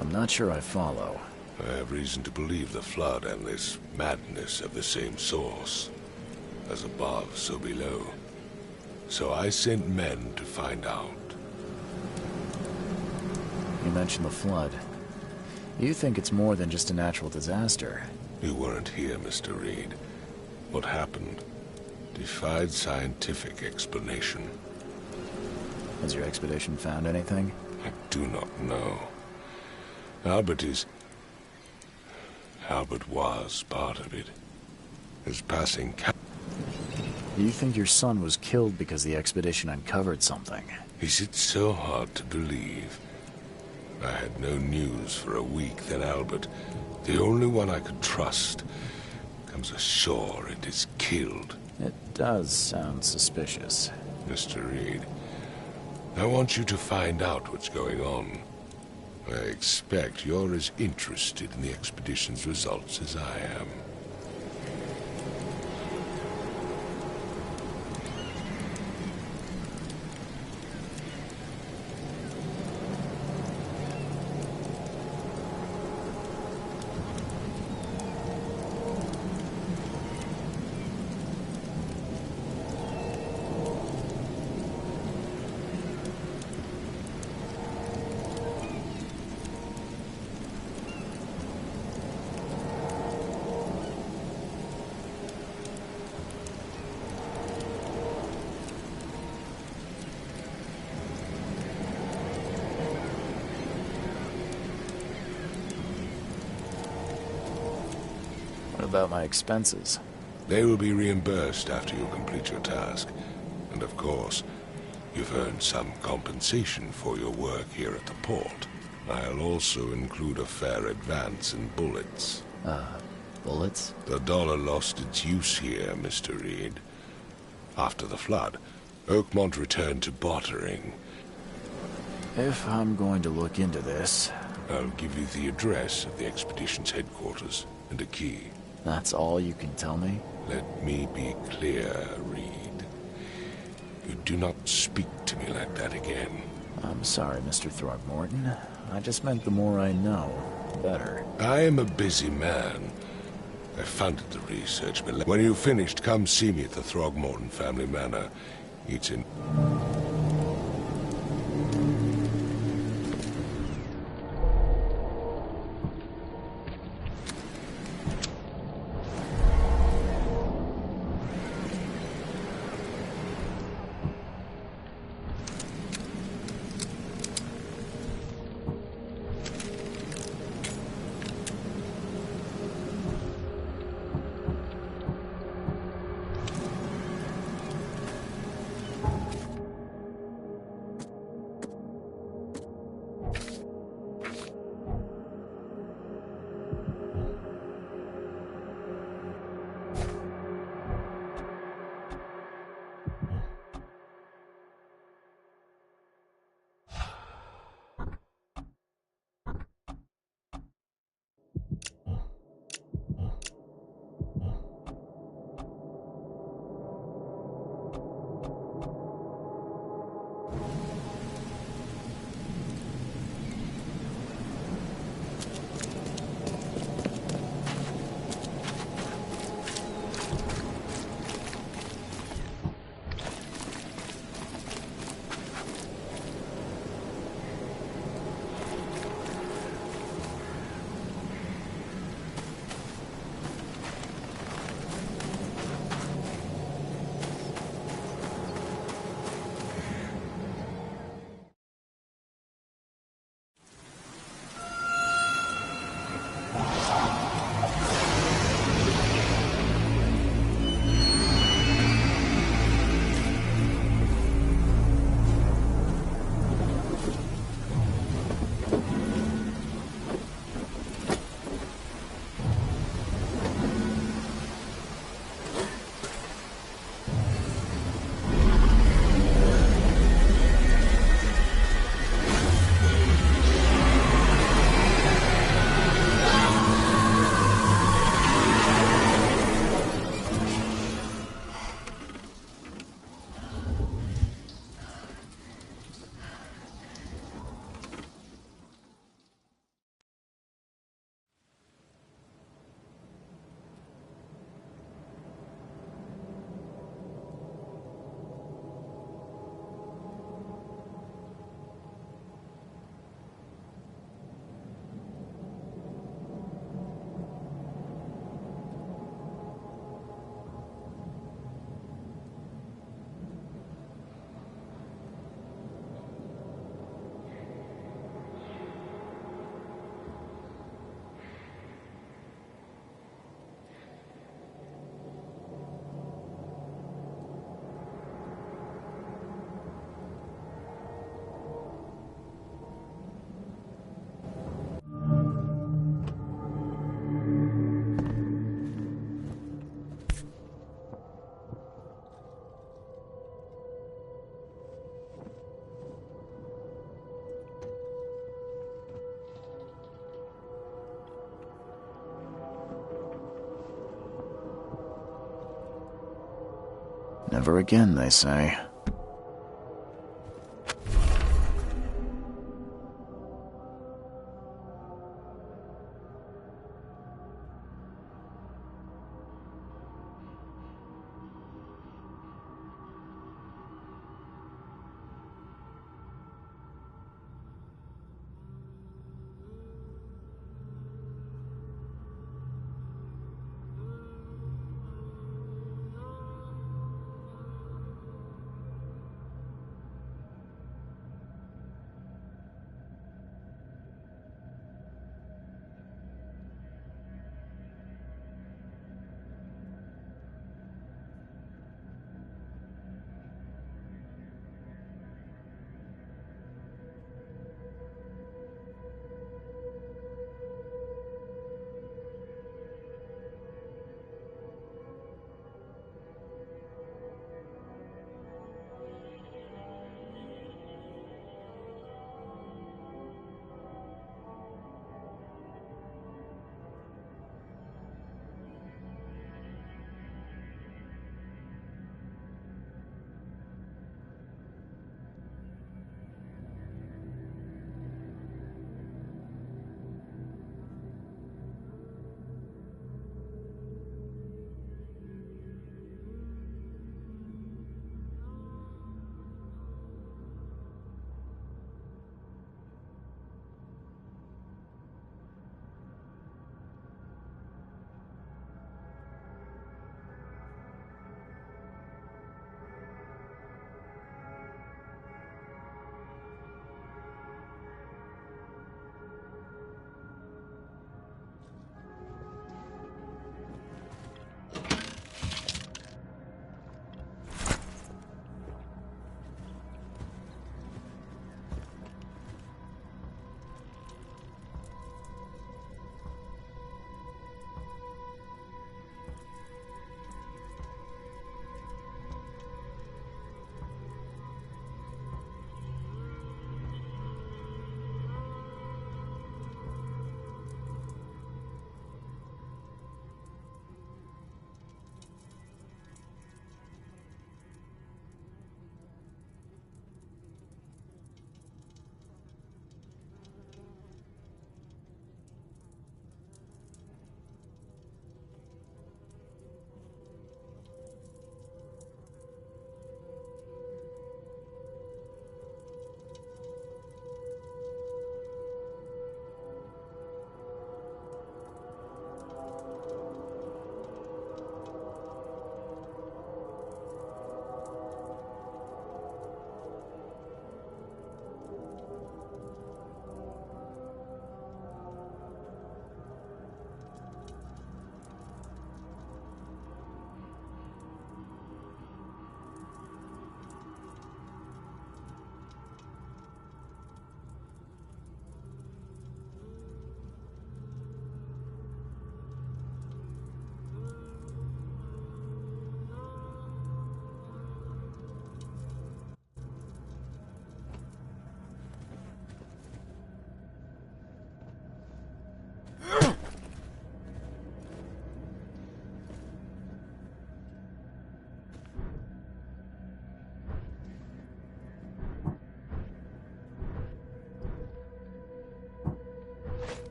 Speaker 1: I'm not sure I follow.
Speaker 7: I have reason to believe the flood and this madness have the same source. As above, so below. So I sent men to find out.
Speaker 1: You mentioned the flood. You think it's more than just a natural disaster?
Speaker 7: You weren't here, Mr. Reed. What happened defied scientific explanation.
Speaker 1: Has your expedition found anything?
Speaker 7: I do not know. Albert was part of it. His passing
Speaker 1: You think your son was killed because the expedition uncovered something?
Speaker 7: Is it so hard to believe? I had no news for a week, then Albert, the only one I could trust, comes ashore and is killed.
Speaker 1: It does sound suspicious.
Speaker 7: Mr. Reed, I want you to find out what's going on. I expect you're as interested in the expedition's results as I am.
Speaker 1: What about my expenses?
Speaker 7: They will be reimbursed after you complete your task. And of course, you've earned some compensation for your work here at the port. I'll also include a fair advance in bullets.
Speaker 1: Bullets?
Speaker 7: The dollar lost its use here, Mr. Reed. After the flood, Oakmont returned to bartering.
Speaker 1: If I'm going to look into this...
Speaker 7: I'll give you the address of the expedition's headquarters and a key.
Speaker 1: That's all you can tell me?
Speaker 7: Let me be clear, Reed. You do not speak to me like that again.
Speaker 1: I'm sorry, Mr. Throgmorton. I just meant the more I know, the better.
Speaker 7: I am a busy man. I funded the research, but when you've finished, come see me at the Throgmorton family manor. It's in...
Speaker 1: Never again, they say.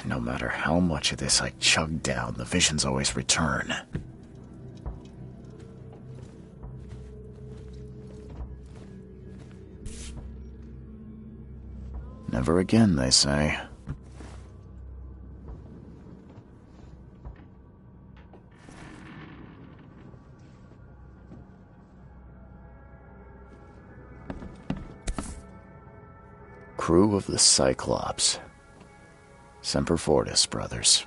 Speaker 1: No matter how much of this I chug down, the visions always return. Never again, they say. Crew of the Cyclops. Semper Fortis, brothers.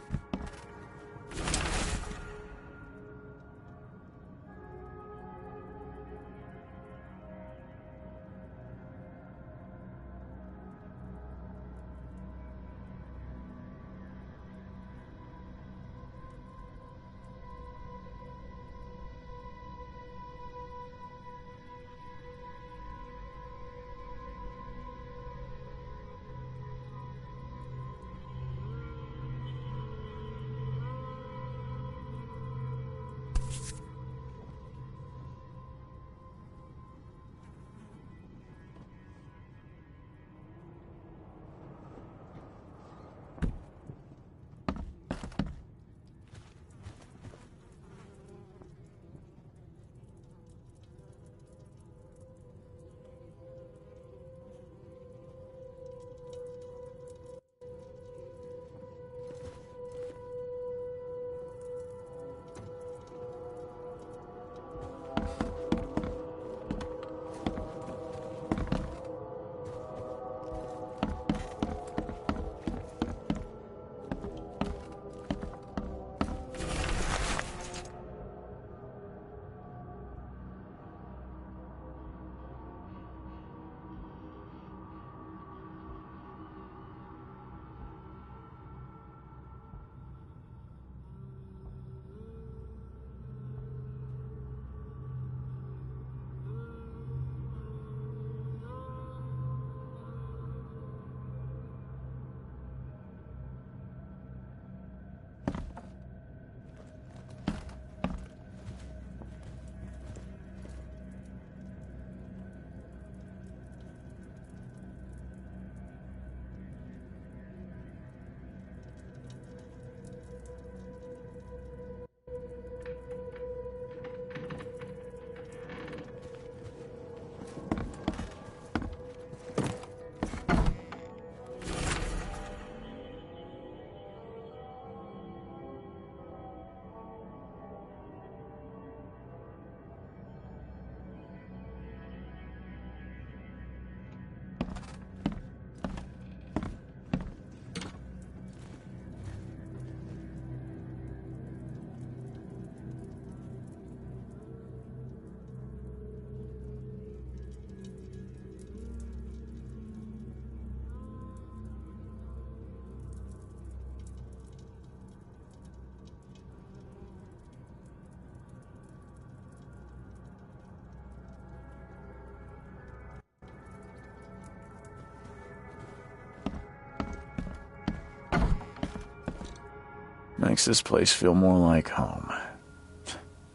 Speaker 1: Makes this place feel more like home.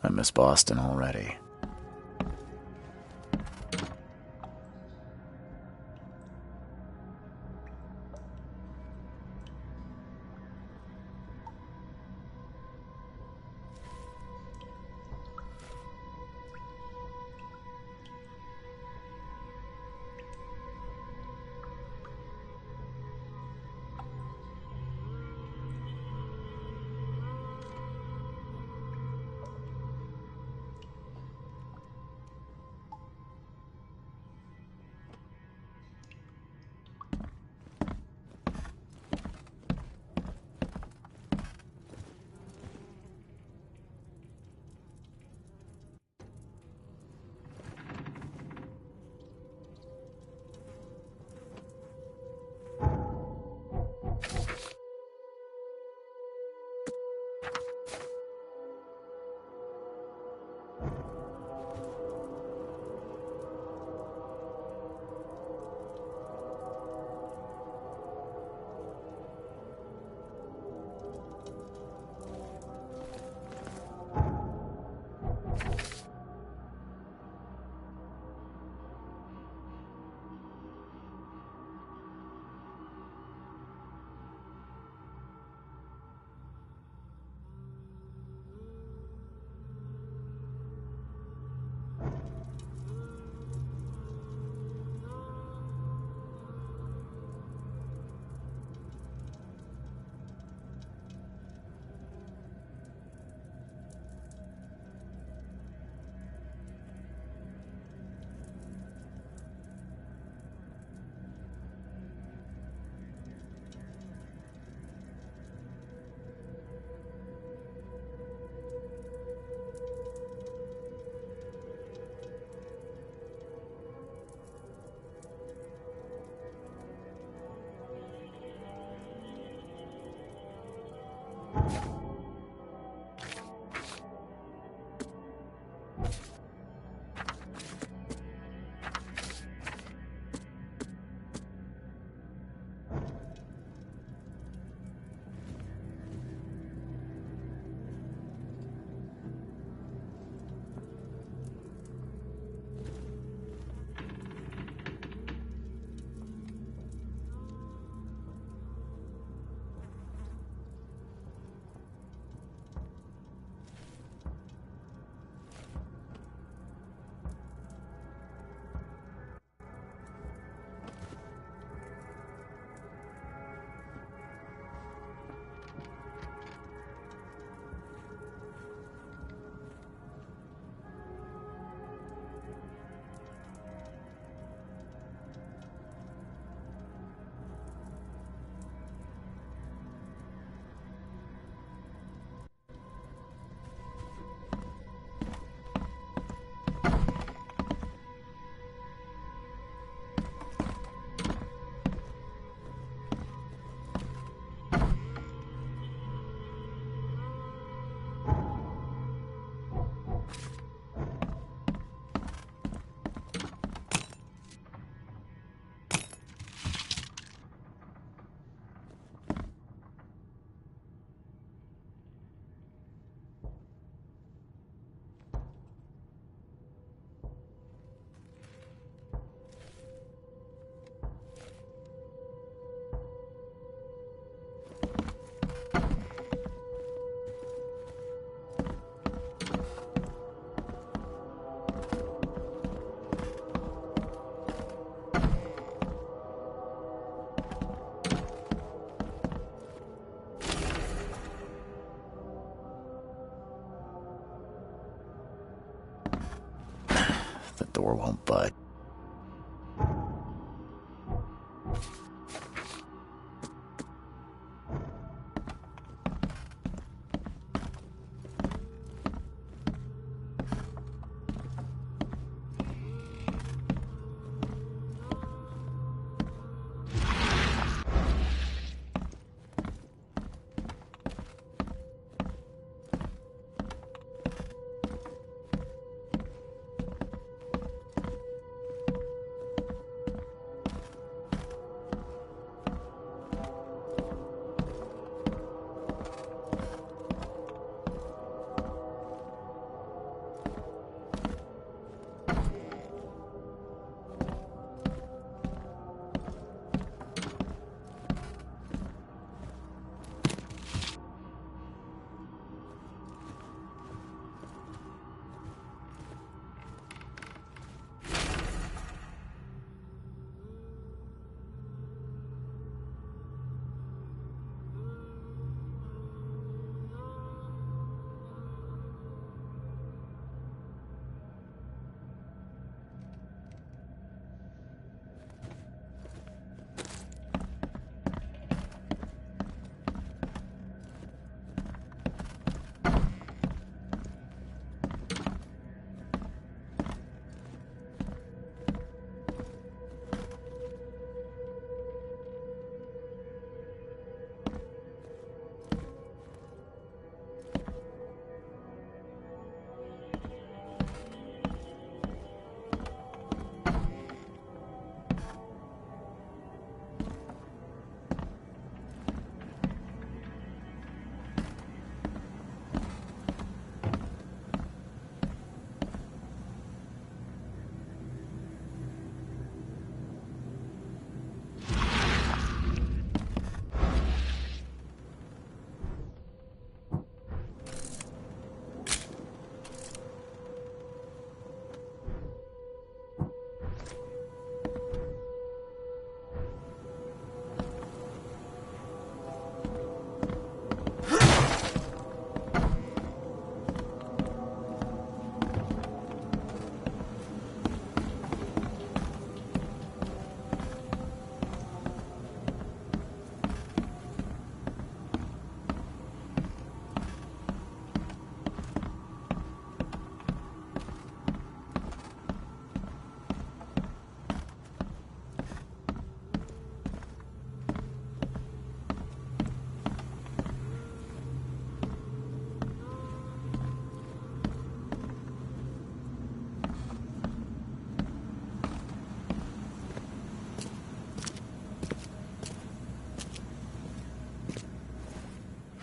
Speaker 1: I miss Boston already.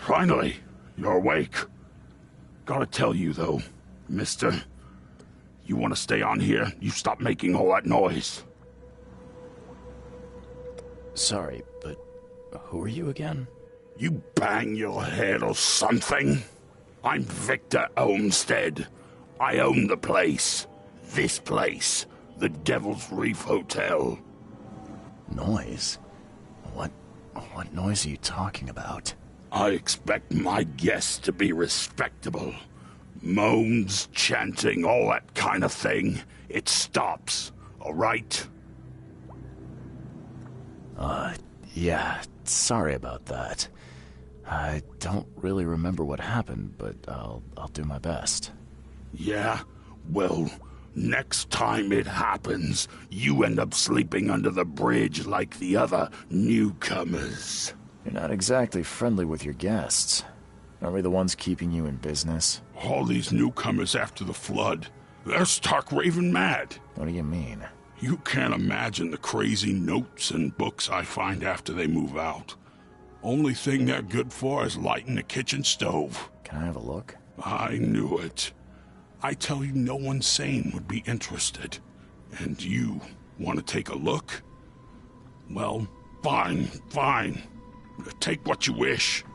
Speaker 14: Finally, you're awake. Gotta tell you, though, mister, you want to stay on here, you stop making all that noise.
Speaker 1: Sorry, but who are you again?
Speaker 14: You bang your head or something? I'm Victor Olmsted. I own the place. This place. The Devil's Reef Hotel.
Speaker 1: Noise? What noise are you talking about?
Speaker 14: I expect my guests to be respectable. Moans, chanting, all that kind of thing. It stops, all right?
Speaker 1: Yeah, sorry about that. I don't really remember what happened, but I'll do my best.
Speaker 14: Yeah? Well, next time it happens, you end up sleeping under the bridge like the other newcomers.
Speaker 1: You're not exactly friendly with your guests. Aren't we the ones keeping you in business?
Speaker 14: All these newcomers after the flood, they're stark raving mad.
Speaker 1: What do you mean?
Speaker 14: You can't imagine the crazy notes and books I find after they move out. Only thing they're good for is lighting the kitchen stove.
Speaker 1: Can I have a look?
Speaker 14: I knew it. I tell you, no one sane would be interested. And you want to take a look? Well, fine. Take what you wish.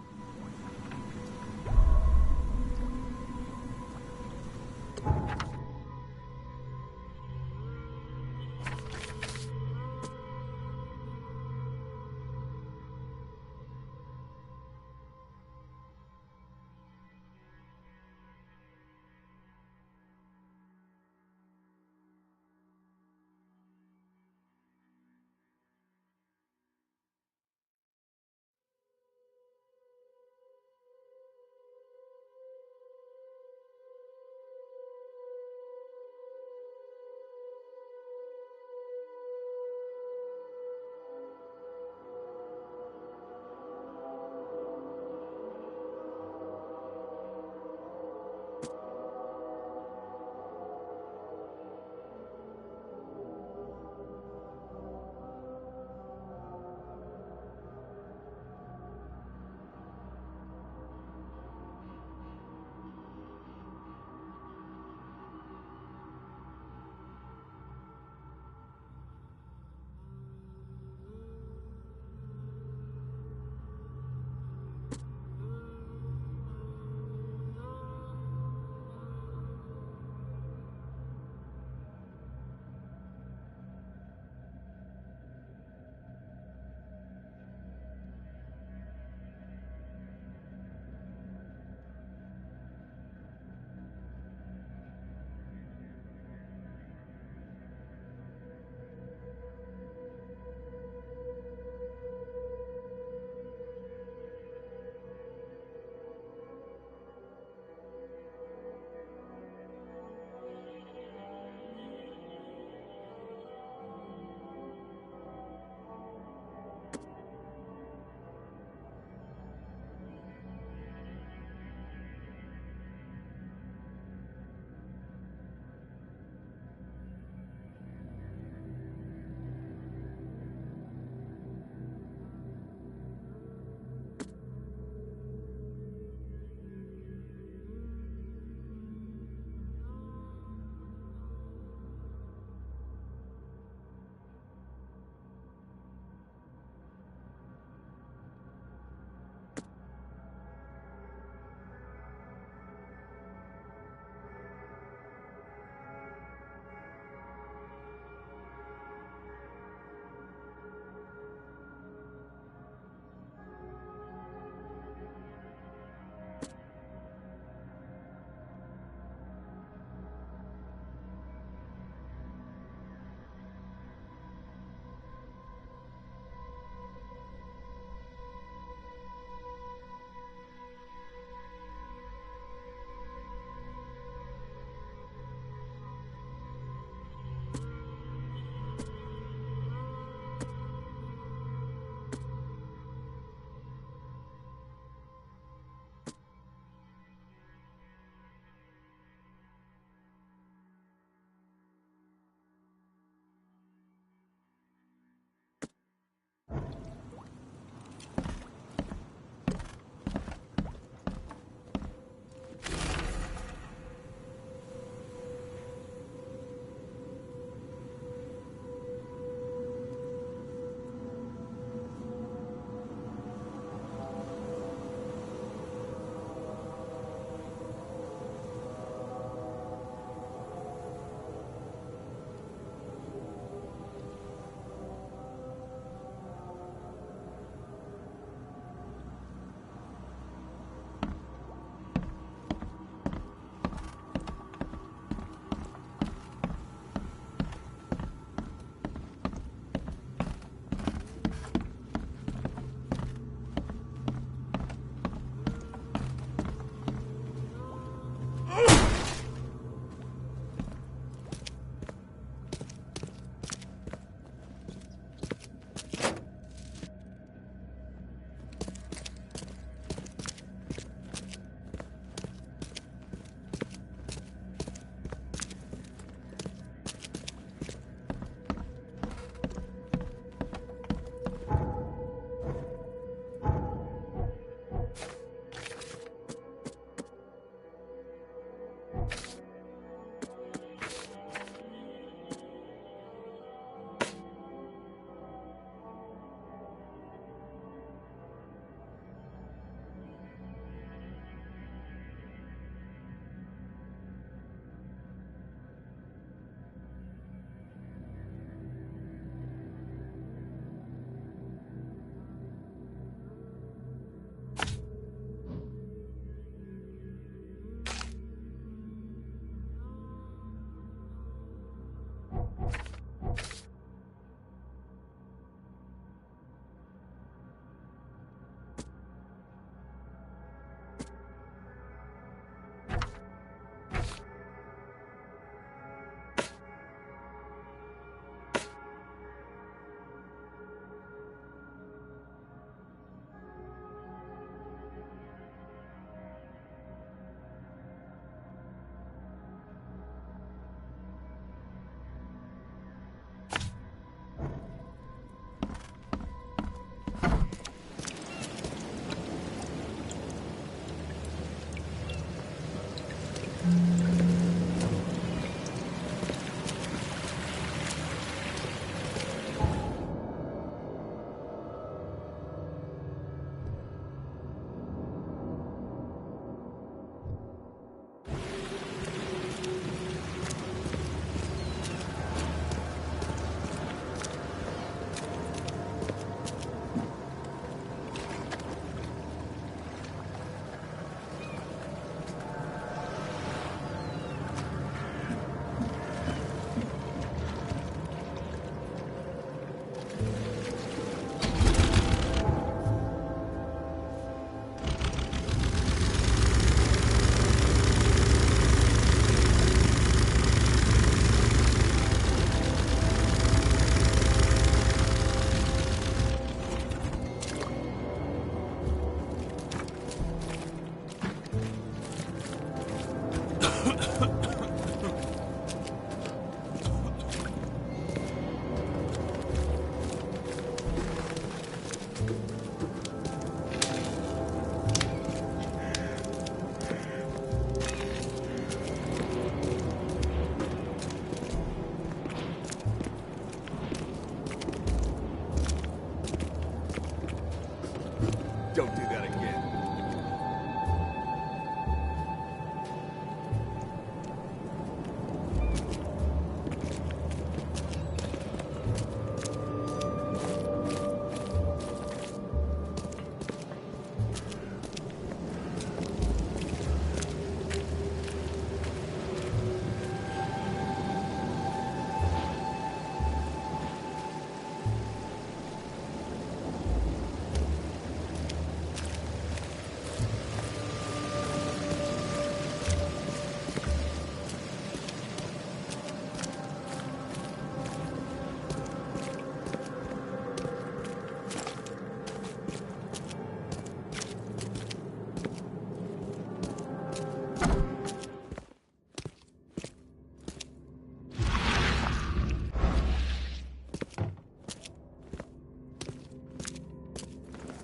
Speaker 15: Don't do that again.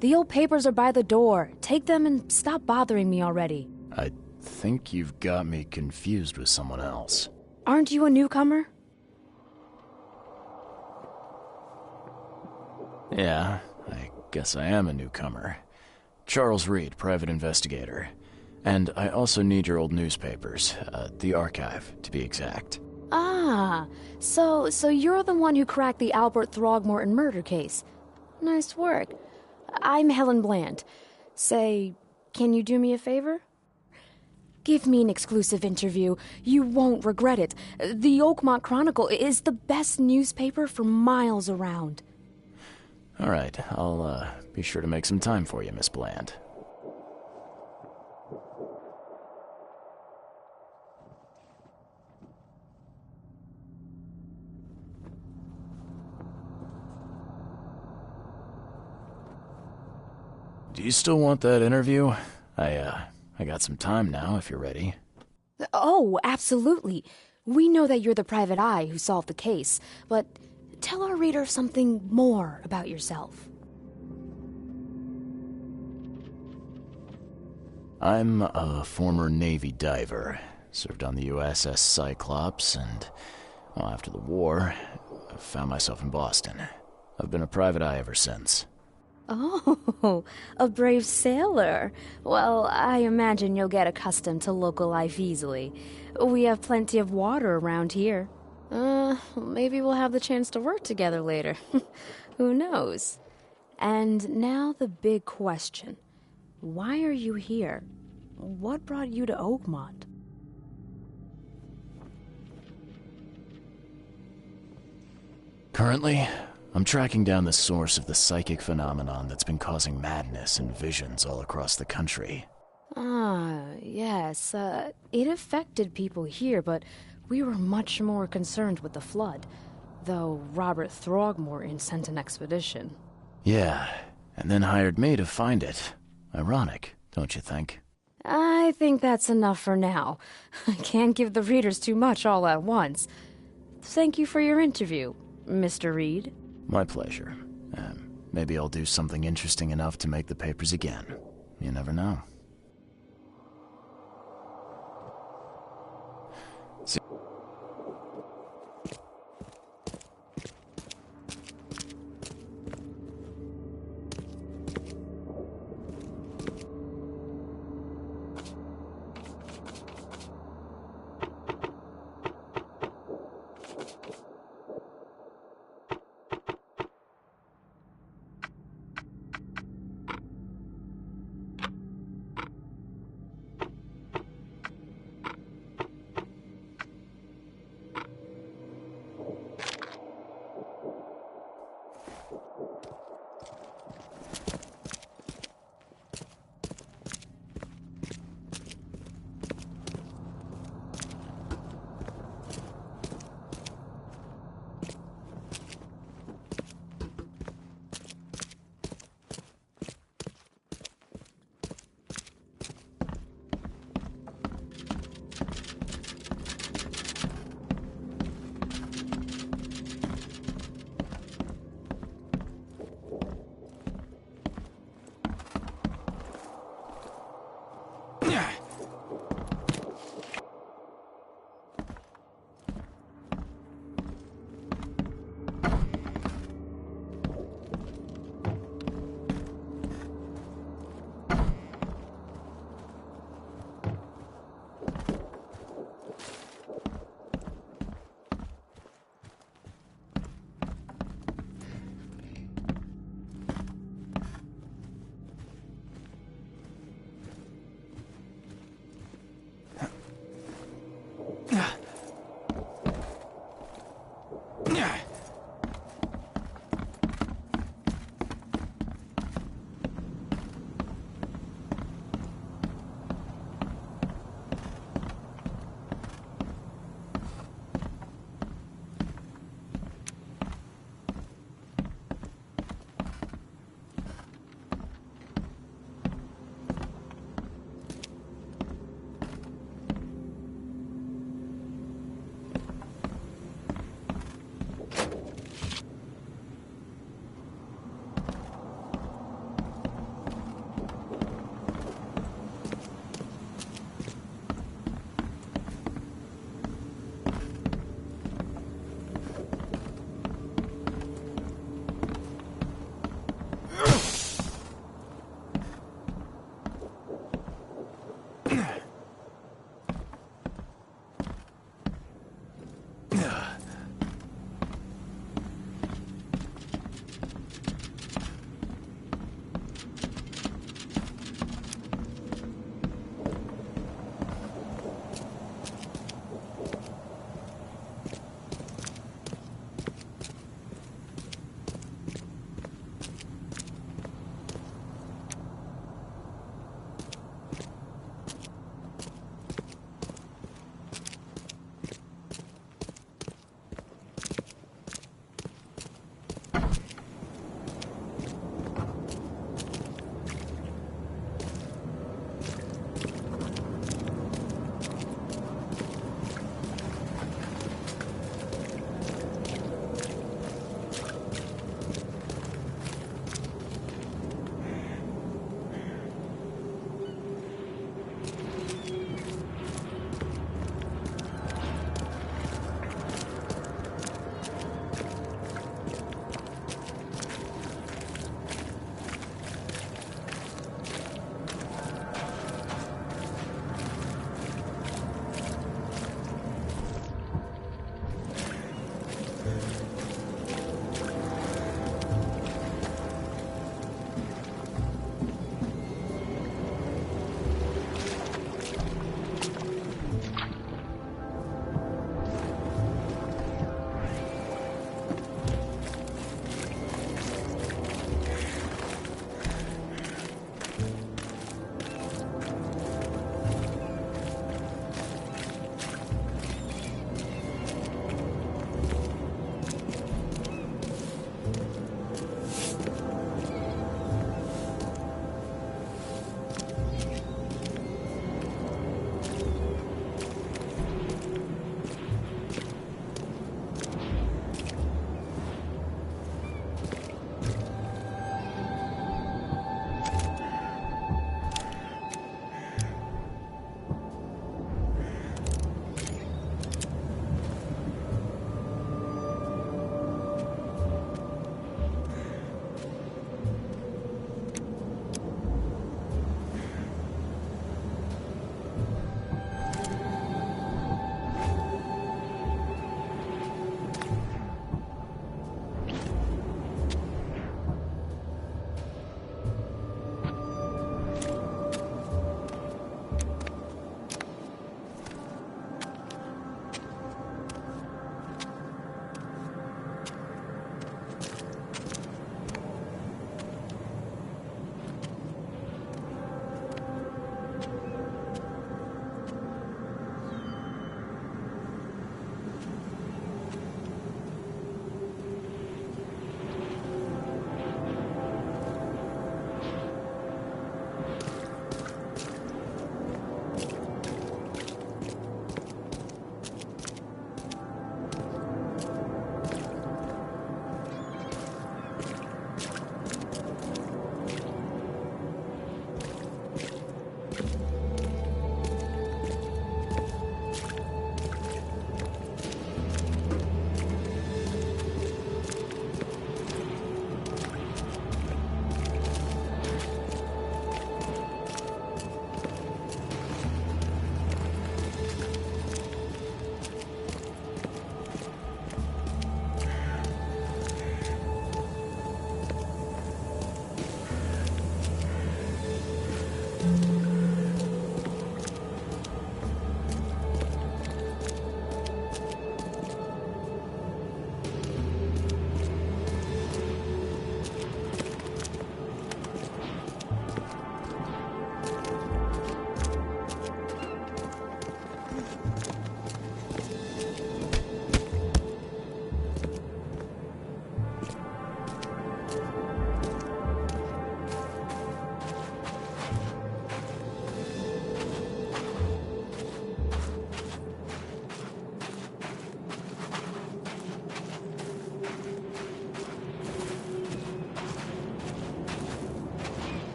Speaker 16: The old papers are by the door. Take them and stop bothering me already.
Speaker 1: I think you've got me confused with someone else.
Speaker 16: Aren't you a newcomer?
Speaker 1: Yeah, I guess I am a newcomer. Charles Reed, private investigator. And I also need your old newspapers, the archive, to be exact.
Speaker 16: Ah, so you're the one who cracked the Albert Throgmorton murder case. Nice work. I'm Helen Bland. Say, can you do me a favor? Give me an exclusive interview. You won't regret it. The Oakmont Chronicle is the best newspaper for miles around.
Speaker 1: All right, I'll be sure to make some time for you, Miss Bland. Do you still want that interview? I got some time now, if you're ready.
Speaker 16: Oh, absolutely. We know that you're the private eye who solved the case, but tell our reader something more about yourself.
Speaker 1: I'm a former Navy diver. Served on the USS Cyclops, and after the war, I found myself in Boston. I've been a private eye ever since.
Speaker 16: Oh, a brave sailor. Well, I imagine you'll get accustomed to local life easily. We have plenty of water around here. Maybe we'll have the chance to work together later. Who knows? And now the big question. Why are you here? What brought you to Oakmont?
Speaker 1: Currently, I'm tracking down the source of the psychic phenomenon that's been causing madness and visions all across the country.
Speaker 16: Ah, yes. It affected people here, but we were much more concerned with the flood, though Robert Throgmorton sent an expedition.
Speaker 1: Yeah, and then hired me to find it. Ironic, don't you think?
Speaker 16: I think that's enough for now. I can't give the readers too much all at once. Thank you for your interview, Mr. Reed.
Speaker 1: My pleasure. Maybe I'll do something interesting enough to make the papers again. You never know.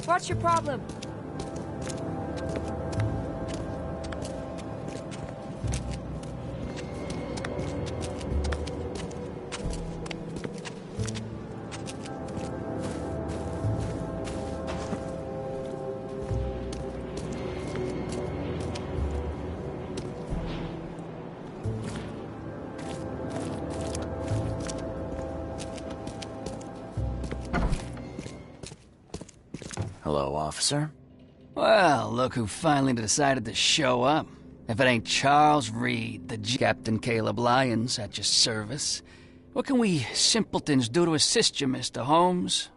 Speaker 15: What's your problem?
Speaker 1: Hello, officer.
Speaker 17: Well, look who finally decided to show up. If it ain't Charles Reed, the Captain Caleb Lyons at your service. What can we simpletons do to assist you, Mr. Holmes?